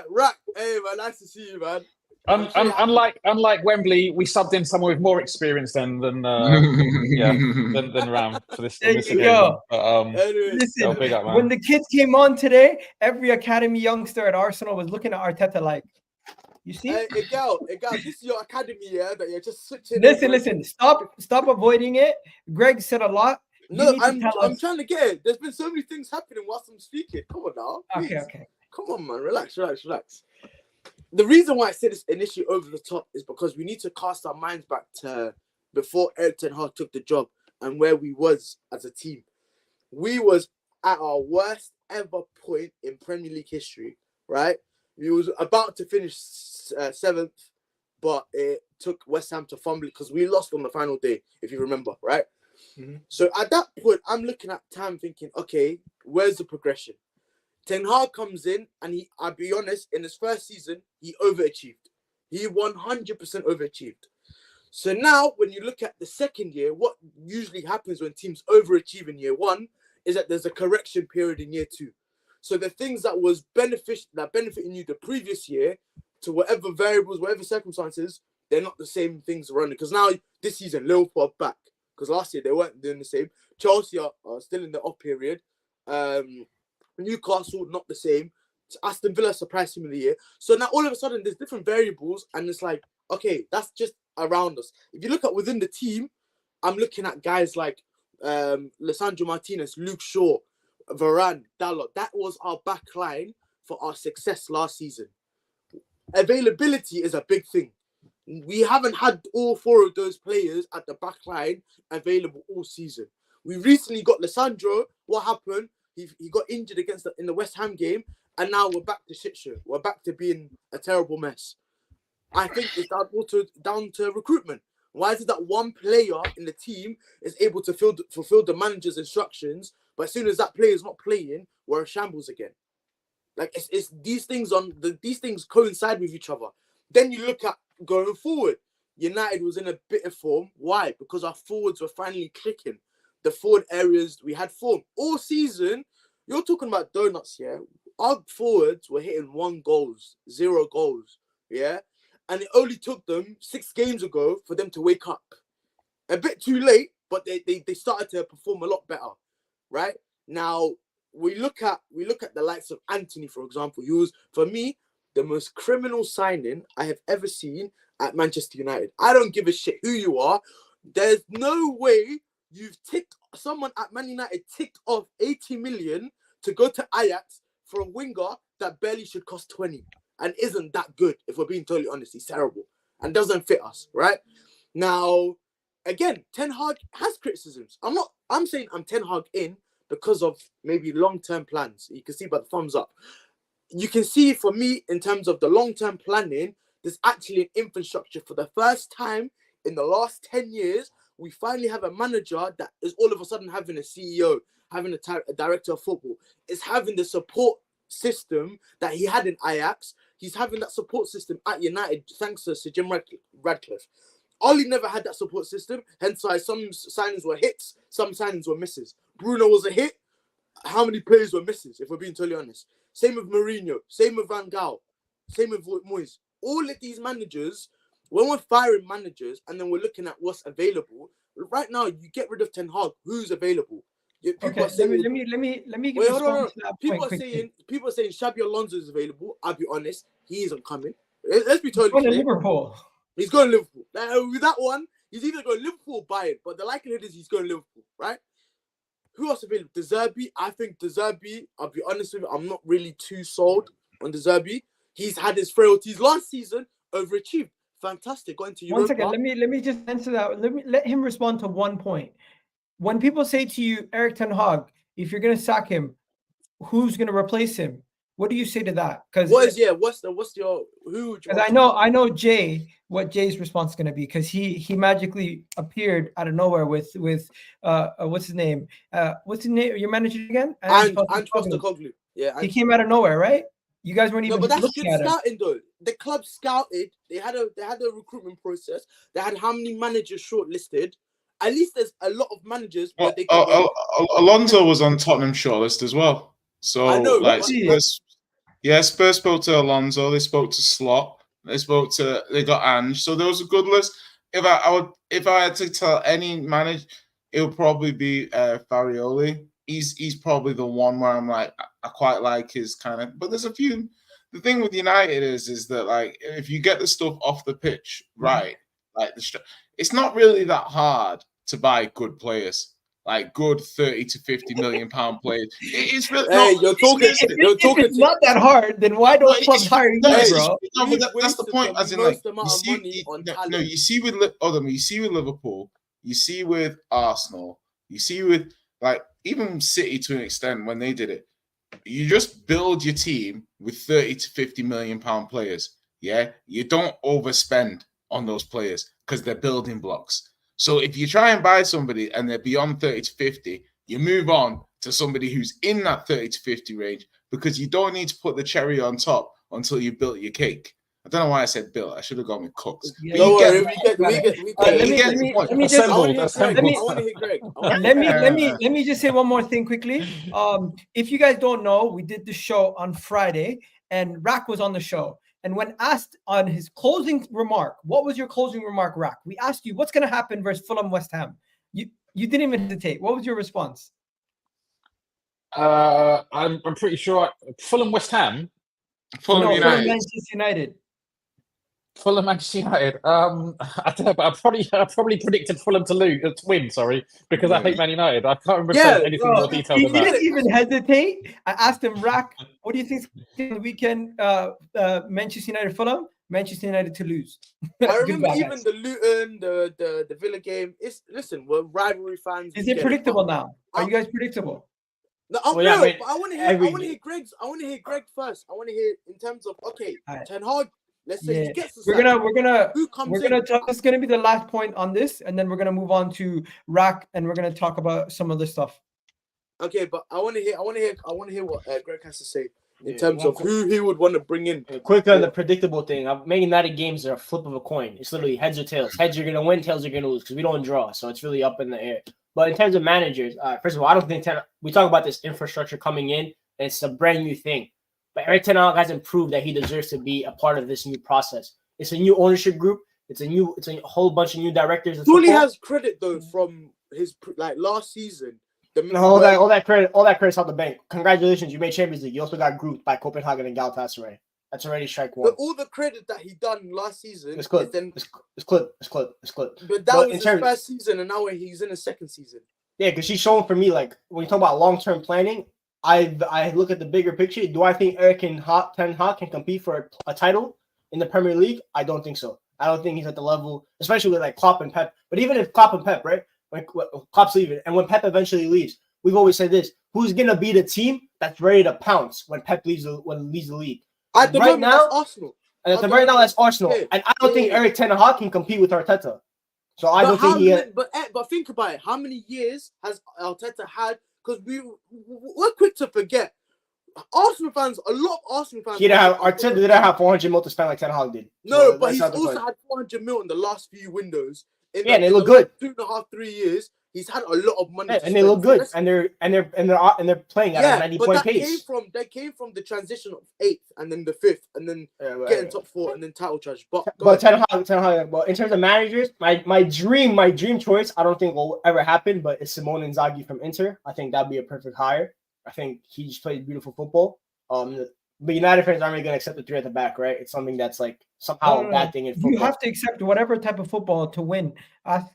Rack. Hey man, nice to see you, man. Unlike Wembley, we subbed in someone with more experience than Ram for this. There this you occasion. go. Anyways, Listen, big up, man. when the kids came on today, every academy youngster at Arsenal was looking at Arteta like, you see? hey, girl, this is your academy, yeah, that you're just switching. Listen. Stop avoiding it. Greg said a lot. No, I'm trying to get it. There's been so many things happening whilst I'm speaking. Come on now. Please. Okay. Come on, man. Relax. The reason why I said this initially over the top is because we need to cast our minds back to before Erik ten Hag took the job and where we was as a team. We was at our worst ever point in Premier League history, right? We was about to finish 7th, but it took West Ham to fumble it because we lost on the final day, if you remember, right? Mm-hmm. So at that point, I'm looking at time thinking, okay, where's the progression? Ten Hag comes in, and I'll be honest, in his first season, he overachieved. He 100% overachieved. So now, when you look at the second year, what usually happens when teams overachieve in year 1 is that there's a correction period in year 2. So the things that was benefiting you the previous year, to whatever variables, whatever circumstances, they're not the same things running. Because now, this season, Liverpool are back. Because last year, they weren't doing the same. Chelsea are still in the off period. Newcastle, not the same. Aston Villa surprised him in the year. So now all of a sudden there's different variables, and it's like, okay, that's just around us. If you look at within the team, I'm looking at guys like Lisandro Martinez, Luke Shaw, Varane, Dalot. That was our back line for our success last season. Availability is a big thing. We haven't had all 4 of those players at the back line available all season. We recently got Lisandro. What happened? He got injured in the West Ham game, and now we're back to shit show. We're back to being a terrible mess. I think it's down to recruitment. Why is it that one player in the team is able to fulfill the manager's instructions, but as soon as that player is not playing, we're a shambles again? Like it's these things coincide with each other. Then you look at going forward. United was in a bit of form. Why? Because our forwards were finally clicking. The forward areas we had form all season. You're talking about donuts here. Our forwards were hitting 1 goal, 0 goals. Yeah. And it only took them 6 games ago for them to wake up. A bit too late, but they started to perform a lot better. Right? Now we look at the likes of Anthony, for example. He was, for me, the most criminal signing I have ever seen at Manchester United. I don't give a shit who you are. There's no way someone at Man United ticked off 80 million to go to Ajax for a winger that barely should cost 20 and isn't that good, if we're being totally honest. He's terrible and doesn't fit us, right? Now, again, Ten Hag has criticisms. I'm saying I'm Ten Hag in because of maybe long-term plans. You can see by the thumbs up. You can see for me, in terms of the long-term planning, there's actually an infrastructure. For the first time in the last 10 years, we finally have a manager that is all of a sudden having a CEO, having a director of football, is having the support system that he had in Ajax. He's having that support system at United thanks to Sir Jim Radcliffe. Oli never had that support system, hence why some signings were hits, some signings were misses. Bruno was a hit. How many players were misses, if we're being totally honest? Same with Mourinho, same with Van Gaal, same with Moyes. All of these managers, when we're firing managers and then we're looking at what's available, right now you get rid of Ten Hag, who's available? Okay, let me give you People are saying Xabi Alonso is available. I'll be honest, he isn't coming. Let's be totally clear. Liverpool. He's going to Liverpool. With that one, he's either going Liverpool or Bayern, but the likelihood is he's going Liverpool, right? Who else available? De Zerbi. I think De Zerbi, I'll be honest with you, I'm not really too sold on De Zerbi. He's had his frailties last season, overachieved. Fantastic. Going to Europa. 1 second. Let me just answer that. Let him respond to one point. When people say to you, Erik ten Hag, if you're going to sack him, who's going to replace him? What do you say to that? Because what's your who? Would you Because I know Jay, what Jay's response is going to be, because he magically appeared out of nowhere with what's his name? What's his name? Your manager again? And Postecoglou. Yeah, he came out of nowhere, right? You guys weren't even but that's looking good at him. scouting though. The club scouted. They had a recruitment process. They had how many managers shortlisted? At least there's a lot of managers where they can go. Alonso was on Tottenham shortlist as well. So I know, like but- Spurs spoke to Alonso, they spoke to Slot, they got Ange. So there was a good list. If I had to tell any manager, it would probably be Farioli. He's probably the one where I'm like, I quite like his kind of, but there's a few. The thing with United is that like if you get the stuff off the pitch right, like it's not really that hard to buy good players, like good 30 to 50 million pound players. It's really you're talking. If it's not that hard, then why don't clubs hire you, bro? No, but that's the point. As in, like, you see with Liverpool, you see with Arsenal, you see with like even City to an extent when they did it. You just build your team with 30 to 50 million pound players. Yeah, you don't overspend on those players because they're building blocks. So if you try and buy somebody and they're beyond 30 to 50, you move on to somebody who's in that 30 to 50 range because you don't need to put the cherry on top until you built your cake. I don't know why I said built. I should have gone with cooks. Yeah, Don't worry, we get. Let me just say one more thing quickly. If you guys don't know, we did the show on Friday, and Rak was on the show. And when asked on his closing remark, what was your closing remark, Rak? We asked you what's going to happen versus Fulham West Ham. You didn't even hesitate. What was your response? I'm pretty sure Fulham West Ham. Fulham United. Manchester United. Fulham Manchester United. I don't know, but I probably predicted Fulham to win. Sorry, because I hate Man United. I can't remember anything more detailed He than that. didn't even hesitate. I asked him, Rak, what do you think the weekend? Manchester United, Fulham, Manchester United to lose. I remember even the Luton, the Villa game. We're rivalry fans. Is it predictable now? Are you guys predictable? No, but I want to hear. I want to hear Greg's. I want to hear Greg first. I want to hear in terms of Ten Hag. Let's say he gets the sack. We're gonna talk. This is gonna be the last point on this, and then we're gonna move on to Rak, and we're gonna talk about some other stuff. Okay, but I want to hear what Greg has to say in terms of who he would want to bring in. Quickly on the predictable thing, Man United games are a flip of a coin. It's literally heads or tails. Heads are gonna win, tails are gonna lose because we don't draw, so it's really up in the air. But in terms of managers, first of all, I don't think we talk about this infrastructure coming in, and it's a brand new thing. But Erik ten Hag hasn't proved that he deserves to be a part of this new process. It's a new ownership group. It's a whole bunch of new directors. Fully has credit though from his last season. All that credit's out the bank. Congratulations, you made Champions League. You also got grouped by Copenhagen and Galatasaray. That's already strike one. But all the credit that he done last season, it's clipped. It's clipped. But that was his first season, and now he's in his second season. Yeah, because she's showing for me like when you talk about long-term planning. I look at the bigger picture. Do I think Erik ten Hag can compete for a title in the Premier League? I don't think so. I don't think he's at the level, especially with like Klopp and Pep. But even if Klopp and Pep, right? When Klopp's leaving, and when Pep eventually leaves, we've always said this: who's gonna be the team that's ready to pounce when Pep leaves the league? At the moment, that's Arsenal. And that's Arsenal. And I don't think Erik ten Hag can compete with Arteta. So I don't think But think about it. How many years has Arteta had? Because we're quick to forget. Arsenal fans, a lot of Arsenal fans. Arteta didn't have 400 mil to spend like Ten Hag did. No, but he's also had 400 mil in the last few windows. And they look good. 2.5, 3 years, he's had a lot of money. And they look good, and they're playing at a 90-point pace. That came from the transition of 8th, and then the 5th, and then getting top 4, and then title charge. But Ten Hag. Well, in terms of managers, my dream choice, I don't think will ever happen, but it's Simone Inzaghi from Inter. I think that'd be a perfect hire. I think he just plays beautiful football. But United fans aren't really going to accept the 3 at the back, right? It's something that's like somehow a bad thing in football. You have to accept whatever type of football to win. Of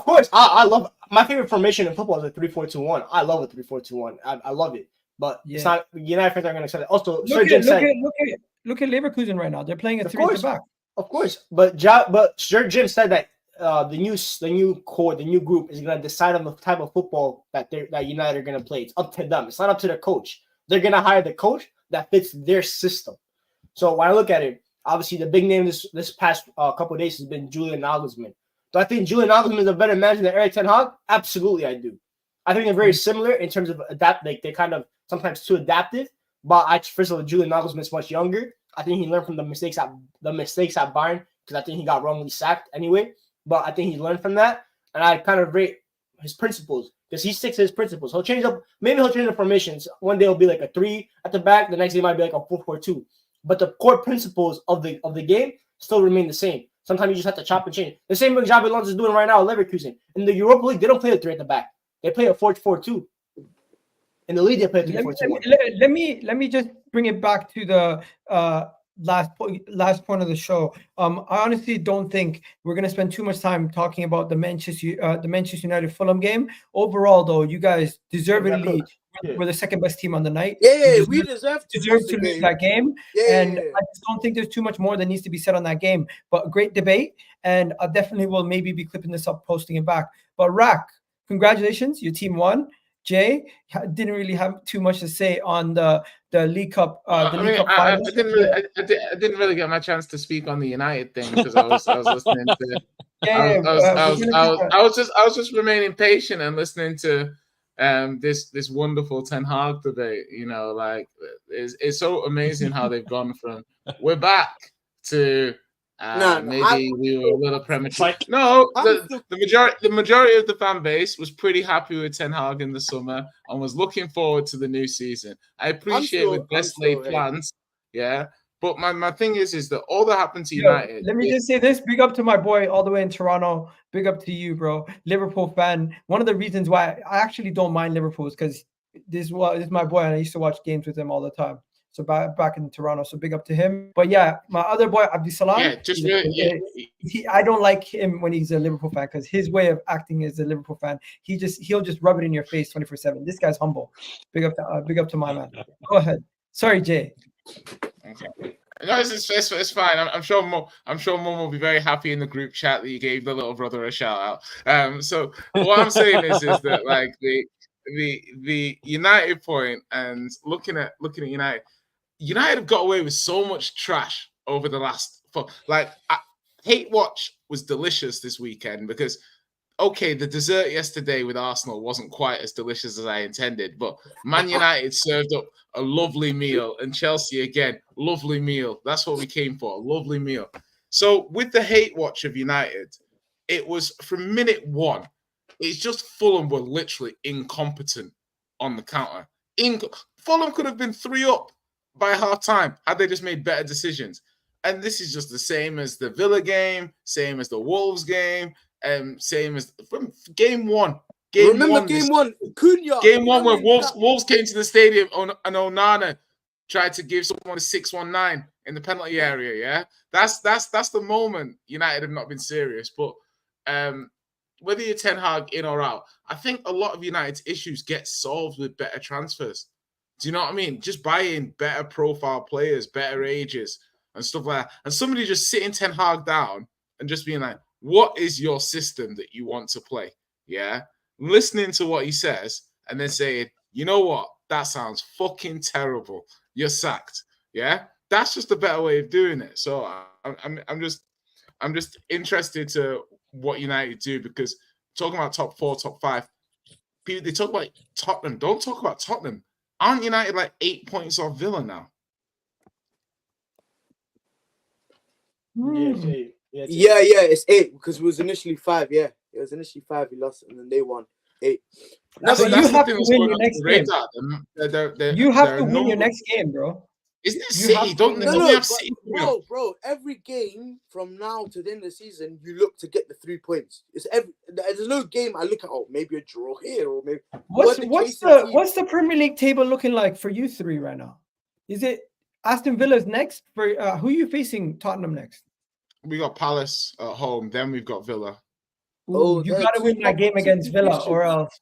course. I love my favorite formation in football is a 3-4-2-1. I love a 3-4-2-1. I love it. But it's not United fans aren't going to accept it. Also, look at Leverkusen right now. They're playing a 3 at the back. Of course. But Sir Jim said that the new group is going to decide on the type of football that United are going to play. It's up to them. It's not up to the coach. They're going to hire the coach. that fits their system. So when I look at it, obviously the big name this past couple of days has been Julian Nagelsmann. Do I think Julian Nagelsmann is a better manager than Erik ten Hag? Absolutely, I do. I think they're very similar in terms of adapt. Like they're kind of sometimes too adaptive. But first of all, Julian Nagelsmann is much younger. I think he learned from the mistakes at Bayern because I think he got wrongly sacked anyway. But I think he learned from that, and I kind of rate his principles because he sticks to his principles. He'll change up. Maybe he'll change the formations. One day it'll be like a 3 at the back. The next day it might be like a 4-4-2. But the core principles of the game still remain the same. Sometimes you just have to chop and change. The same way Xabi Alonso is doing right now at Leverkusen. In the Europa League, they don't play a 3 at the back. They play a 4-4-2. In the league, they play a 3-4-2. Let me just bring it back to the last point of the show. I honestly don't think we're going to spend too much time talking about the Manchester United Fulham game. Overall, though, you guys deservedly were the second best team on the night. We deserve to lose that game. I just don't think there's too much more that needs to be said on that game. But a great debate, and I definitely will maybe be clipping this up, posting it back. But Rack, congratulations, your team won. Jay didn't really have too much to say on the League Cup. I didn't really get my chance to speak on the United thing because I was listening to. I was just remaining patient and listening to this wonderful Ten Hag debate. You know, like it's so amazing how they've gone from we're back to. We were a little premature. No, the majority of the fan base was pretty happy with Ten Hag in the summer and was looking forward to the new season. I appreciate with best laid plans, But my thing is that all that happened to United. Let me just say this: big up to my boy all the way in Toronto. Big up to you, bro. Liverpool fan. One of the reasons why I actually don't mind Liverpool is because this is my boy, and I used to watch games with him all the time. So back in Toronto, so big up to him. But yeah, my other boy Abdisalam. I don't like him when he's a Liverpool fan because his way of acting as a Liverpool fan, he'll just rub it in your face 24/7. This guy's humble. Big up to my man. Go ahead. Sorry, Jay. Okay. No, it's fine. I'm sure Mom will be very happy in the group chat that you gave the little brother a shout out. So what I'm saying is that like the United point and looking at United have got away with so much trash over the last. Hate Watch was delicious this weekend because, okay, the dessert yesterday with Arsenal wasn't quite as delicious as I intended, but Man United served up a lovely meal, and Chelsea again, lovely meal. That's what we came for, a lovely meal. So with the Hate Watch of United, it was from minute one. It's just Fulham were literally incompetent on the counter. Fulham could have been 3 up by half time had they just made better decisions. And this is just the same as the Villa game, same as the Wolves game, same as from game one. Game one, where Wolves came to the stadium and Onana tried to give someone a 6-1-9 in the penalty area. Yeah, that's the moment United have not been serious. But whether you're Ten Hag in or out, I think a lot of United's issues get solved with better transfers. Do you know what I mean? Just buying better profile players, better ages, and stuff like that. And somebody just sitting Ten Hag down and just being like, what is your system that you want to play? Yeah. Listening to what he says and then saying, you know what? That sounds fucking terrible. You're sacked. Yeah. That's just a better way of doing it. So I'm just interested to what United do because talking about top 4, top 5, people, they talk about Tottenham. Don't talk about Tottenham. Aren't United like 8 points off Villa now? It's 8 because it was initially 5. Yeah, it was initially 5. We lost and then they won 8. You have to win your next game. You have to win your next game, bro. Isn't it City? Bro, every game from now to the end of the season, you look to get the 3 points. There's no game I look at, maybe a draw here or maybe. What's the Premier League table looking like for you three right now? Is it Aston Villa's next? For who are you facing Tottenham next? We got Palace at home, then we've got Villa. You gotta win that game against Villa or else.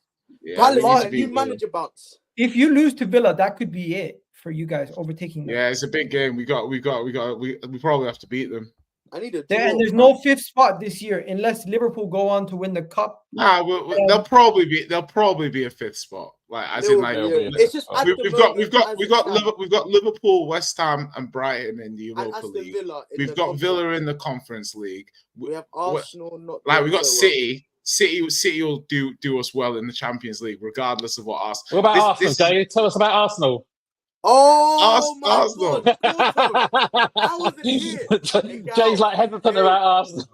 Palace, new manager bounce. If you lose to Villa, that could be it for you guys overtaking them. Yeah, it's a big game. We probably have to beat them. I need a And there's no fifth spot this year unless Liverpool go on to win the cup. Nah, there'll probably be a fifth spot. Like as in like it's just we've got Liverpool, West Ham, and Brighton in the Europa League. We've got Villa in the Conference League. We have Arsenal. We've got City. City will do us well in the Champions League, regardless of what Arsenal. What about Arsenal, Jay? Tell us about Arsenal. Oh, Arsenal. God. I wasn't here. Jay's like hesitant about Arsenal.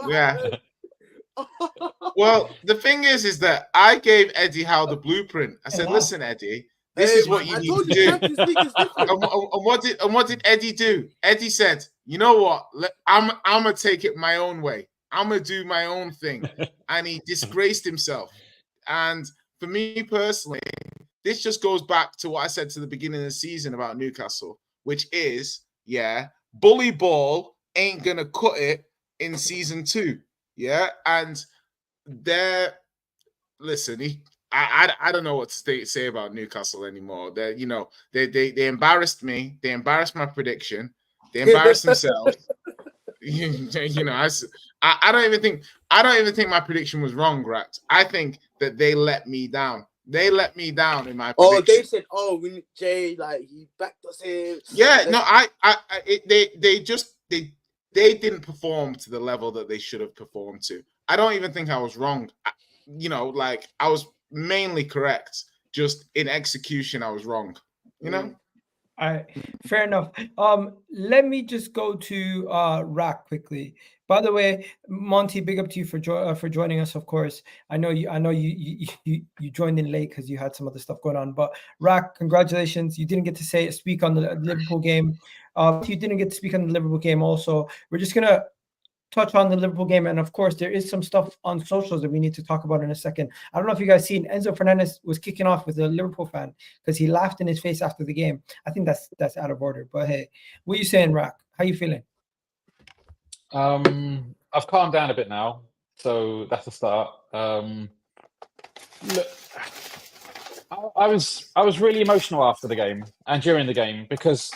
Yeah. Well, the thing is that I gave Eddie Howe the blueprint. I said, "Listen, Eddie, this is what you need to do." And what did Eddie do? Eddie said, "You know what? I'm gonna take it my own way. I'm gonna do my own thing," and he disgraced himself. And for me personally, this just goes back to what I said to the beginning of the season about Newcastle, which is, bully ball ain't gonna cut it in season 2. Yeah, and I don't know what to say about Newcastle anymore. They embarrassed me. They embarrassed my prediction. They embarrassed themselves. I don't even think my prediction was wrong, Rax. I think that they let me down. They let me down in my prediction. They said, we Jay, like he backed us in. Yeah, no, they didn't perform to the level that they should have performed to. I don't even think I was wrong. I was mainly correct. Just in execution, I was wrong. All right, fair enough. Let me just go to Rack quickly. By the way, Monty, big up to you for joining us. Of course, I know you joined in late because you had some other stuff going on. But Rack, congratulations! You didn't get to speak on the Liverpool game. You didn't get to speak on the Liverpool game. Also, we're just gonna touch on the Liverpool game, and of course, there is some stuff on socials that we need to talk about in a second. I don't know if you guys seen Enzo Fernandez was kicking off with a Liverpool fan because he laughed in his face after the game. I think that's out of order. But hey, what are you saying, Rack? How you feeling? I've calmed down a bit now, so that's a start. Look, I was really emotional after the game and during the game because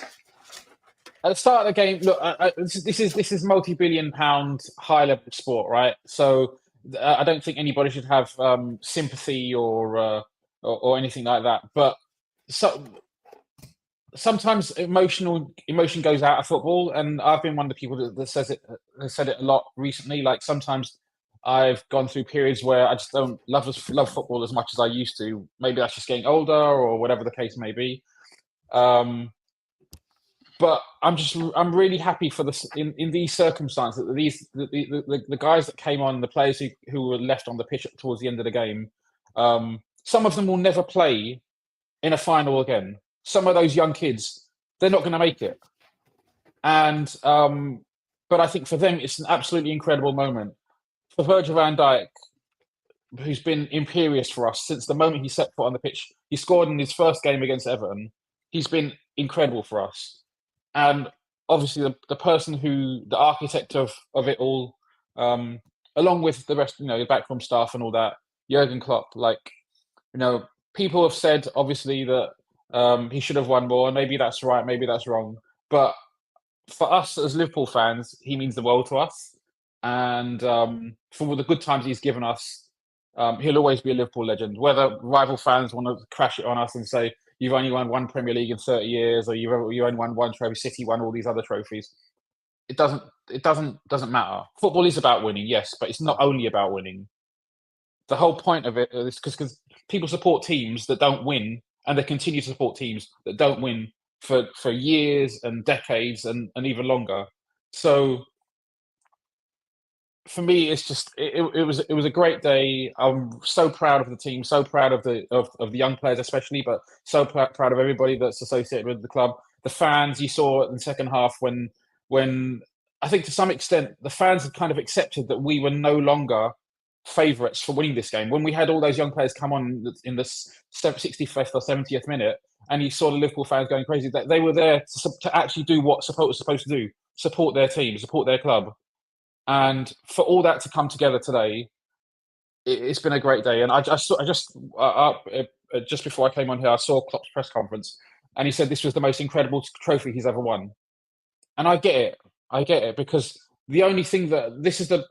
at the start of the game, look, this is multi-billion-pound high-level sport, right? So I don't think anybody should have sympathy or anything like that. But sometimes emotion goes out of football, and I've been one of the people that said it a lot recently. Like sometimes I've gone through periods where I just don't love football as much as I used to. Maybe that's just getting older or whatever the case may be. But I'm really happy for this in these circumstances that the guys that came on, the players who were left on the pitch towards the end of the game, some of them will never play in a final again. Some of those young kids, they're not going to make it. And but I think for them, it's an absolutely incredible moment. For Virgil van Dijk, who's been imperious for us since the moment he set foot on the pitch, he scored in his first game against Everton. He's been incredible for us. And obviously the person the architect of it all, along with the rest, the backroom staff and all that, Jurgen Klopp, people have said obviously that he should have won more, and maybe that's right, maybe that's wrong. But for us as Liverpool fans, he means the world to us. And for the good times he's given us, he'll always be a Liverpool legend. Whether rival fans want to crash it on us and say, you've only won one Premier League in 30 years, or you only won one trophy, City won all these other trophies. It doesn't matter. Football is about winning, yes, but it's not only about winning. The whole point of it is because people support teams that don't win, and they continue to support teams that don't win for years and decades and even longer. So for me, it's just it was a great day. I'm so proud of the team, so proud of the young players especially, but so proud of everybody that's associated with the club. The fans, you saw in the second half when I think to some extent the fans had kind of accepted that we were no longer favourites for winning this game. When we had all those young players come on in the 65th or 70th minute, and you saw the Liverpool fans going crazy, that they were there to actually do what support was supposed to do: support their team, support their club. And for all that to come together today, it's been a great day. And I just before I came on here, I saw Klopp's press conference, and he said this was the most incredible trophy he's ever won. And I get it because the only thing that this is the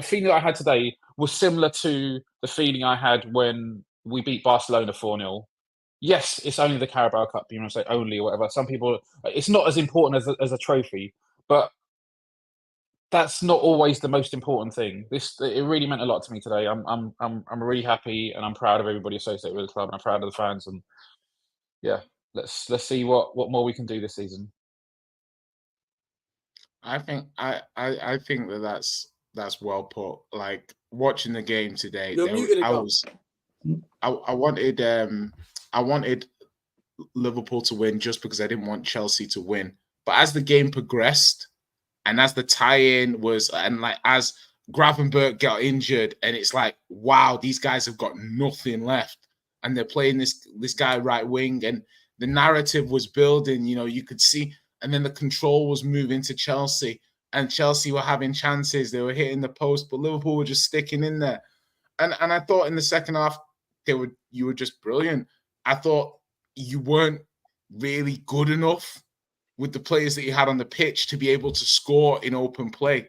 feeling that I had today was similar to the feeling I had when we beat Barcelona 4-0. Yes, it's only the Carabao Cup. You know, say only or whatever. Some people, it's not as important as a trophy, but that's not always the most important thing. It really meant a lot to me today. I'm really happy and I'm proud of everybody associated with the club and I'm proud of the fans. And yeah, let's see what more we can do this season. I think that's well put. Like watching the game today, I wanted Liverpool to win just because I didn't want Chelsea to win. But as the game progressed, and as the tie-in was, and like as Gravenberch got injured, and it's like, wow, these guys have got nothing left, and they're playing this guy right wing, and the narrative was building. You know, you could see, and then the control was moving to Chelsea, and Chelsea were having chances, they were hitting the post, but Liverpool were just sticking in there. And I thought in the second half, you were just brilliant. I thought you weren't really good enough with the players that you had on the pitch to be able to score in open play.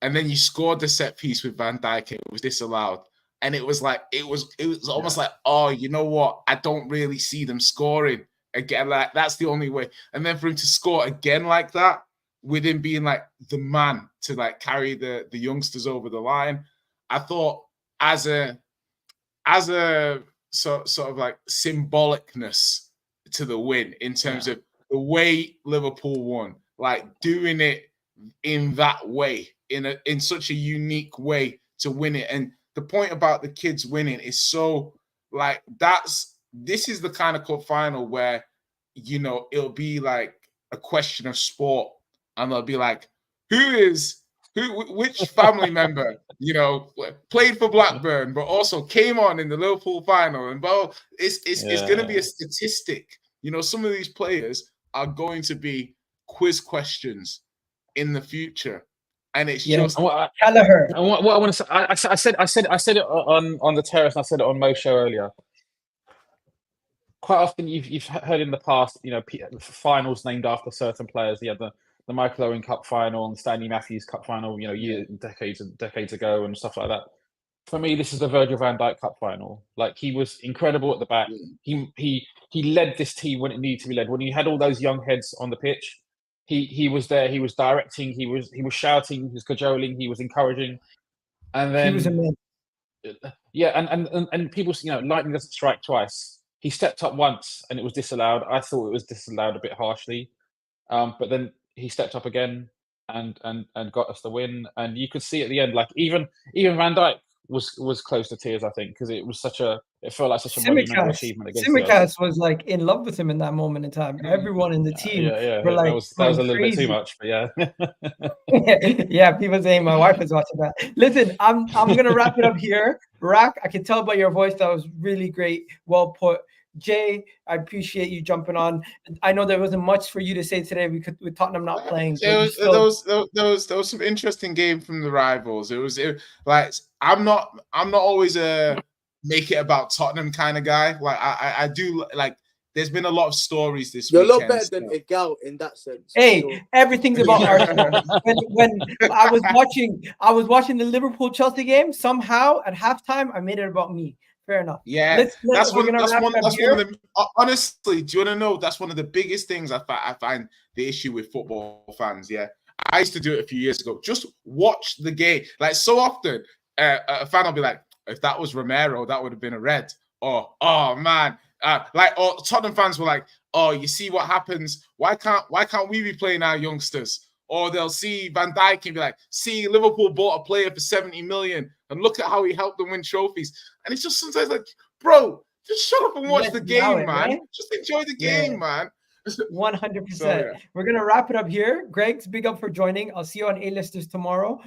And then you scored the set piece with Van Dijk, and it was disallowed. And it was like, it was almost like, oh, you know what? I don't really see them scoring again. Like, that's the only way. And then for him to score again like that, with him being like the man to like carry the youngsters over the line, I thought as a sort of like symbolicness to the win in terms of the way Liverpool won, like doing it in that way, in such a unique way to win it. And the point about the kids winning is so like this is the kind of cup final where, you know, it'll be like a question of sport, and they'll be like, which family member, you know, played for Blackburn, but also came on in the Liverpool final. And it's going to be a statistic. You know, some of these players are going to be quiz questions in the future, and it's just Kelleher. And what I want to say, I said it on the terrace, and I said it on Mo's show earlier. Quite often, you've heard in the past, you know, finals named after certain players. You had the Michael Owen Cup final and Stanley Matthews Cup final, you know, decades ago and stuff like that. For me, this is the Virgil van Dijk Cup final. Like, he was incredible at the back. He led this team when it needed to be led. When you had all those young heads on the pitch, he was there. He was directing. He was shouting. He was cajoling. He was encouraging. And then he was a man. Yeah, and people, you know, lightning doesn't strike twice. He stepped up once and it was disallowed. I thought it was disallowed a bit harshly, but then he stepped up again and got us the win. And you could see at the end, like even Van Dijk was close to tears, I think, because it felt like such a monumental achievement against Tsimikas was like in love with him in that moment in time. Everyone in the team were like, that was a little bit too much, but yeah. Yeah, people saying my wife is watching that. Listen, I'm gonna wrap it up here. Rack, I can tell by your voice that was really great, well put. Jay, I appreciate you jumping on. I know there wasn't much for you to say today with Tottenham not playing. There was some interesting game from the rivals. Like I'm not always a make it about Tottenham kind of guy. Like I do like. There's been a lot of stories this weekend. You're a lot better than Hag Out in that sense. Hey, everything's about Arsenal. When I was watching the Liverpool-Chelsea game, somehow at halftime I made it about me. Fair enough. Yeah, that's one of the. Honestly, do you want to know? That's one of the biggest things I find the issue with football fans. Yeah, I used to do it a few years ago. Just watch the game. Like so often, a fan will be like, "If that was Romero, that would have been a red." Or, "Oh man." Or Tottenham fans were like, "Oh, you see what happens? Why can't we be playing our youngsters?" Or they'll see Van Dijk and be like, "See, Liverpool bought a player for 70 million, and look at how he helped them win trophies." And it's just sometimes like, bro, just shut up and watch the game, man. Right? Just enjoy the game, man. 100%. We're gonna wrap it up here. Greg's big up for joining. I'll see you on A-listers tomorrow.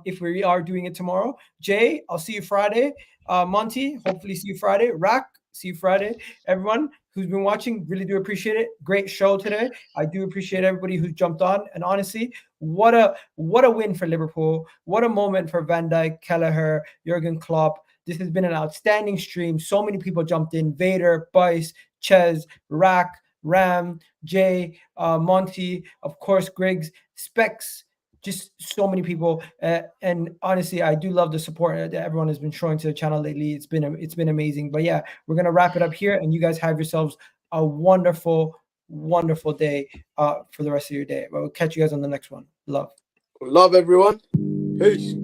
If we are doing it tomorrow. Jay, I'll see you Friday. Monty, hopefully see you Friday. Rack, see you Friday. Everyone who's been watching, really do appreciate it. Great show today. I do appreciate everybody who's jumped on. And honestly, what a win for Liverpool. What a moment for Van Dijk, Kelleher, Jurgen Klopp. This has been an outstanding stream. So many people jumped in. Vader, Bice, Ches, Rack, Ram, Jay, Monty, of course, Griggs, Specs, just so many people. And honestly, I do love the support that everyone has been showing to the channel lately. It's been amazing. But yeah, we're gonna wrap it up here, and you guys have yourselves a wonderful day for the rest of your day. But we'll catch you guys on the next one. Love Love everyone. Peace.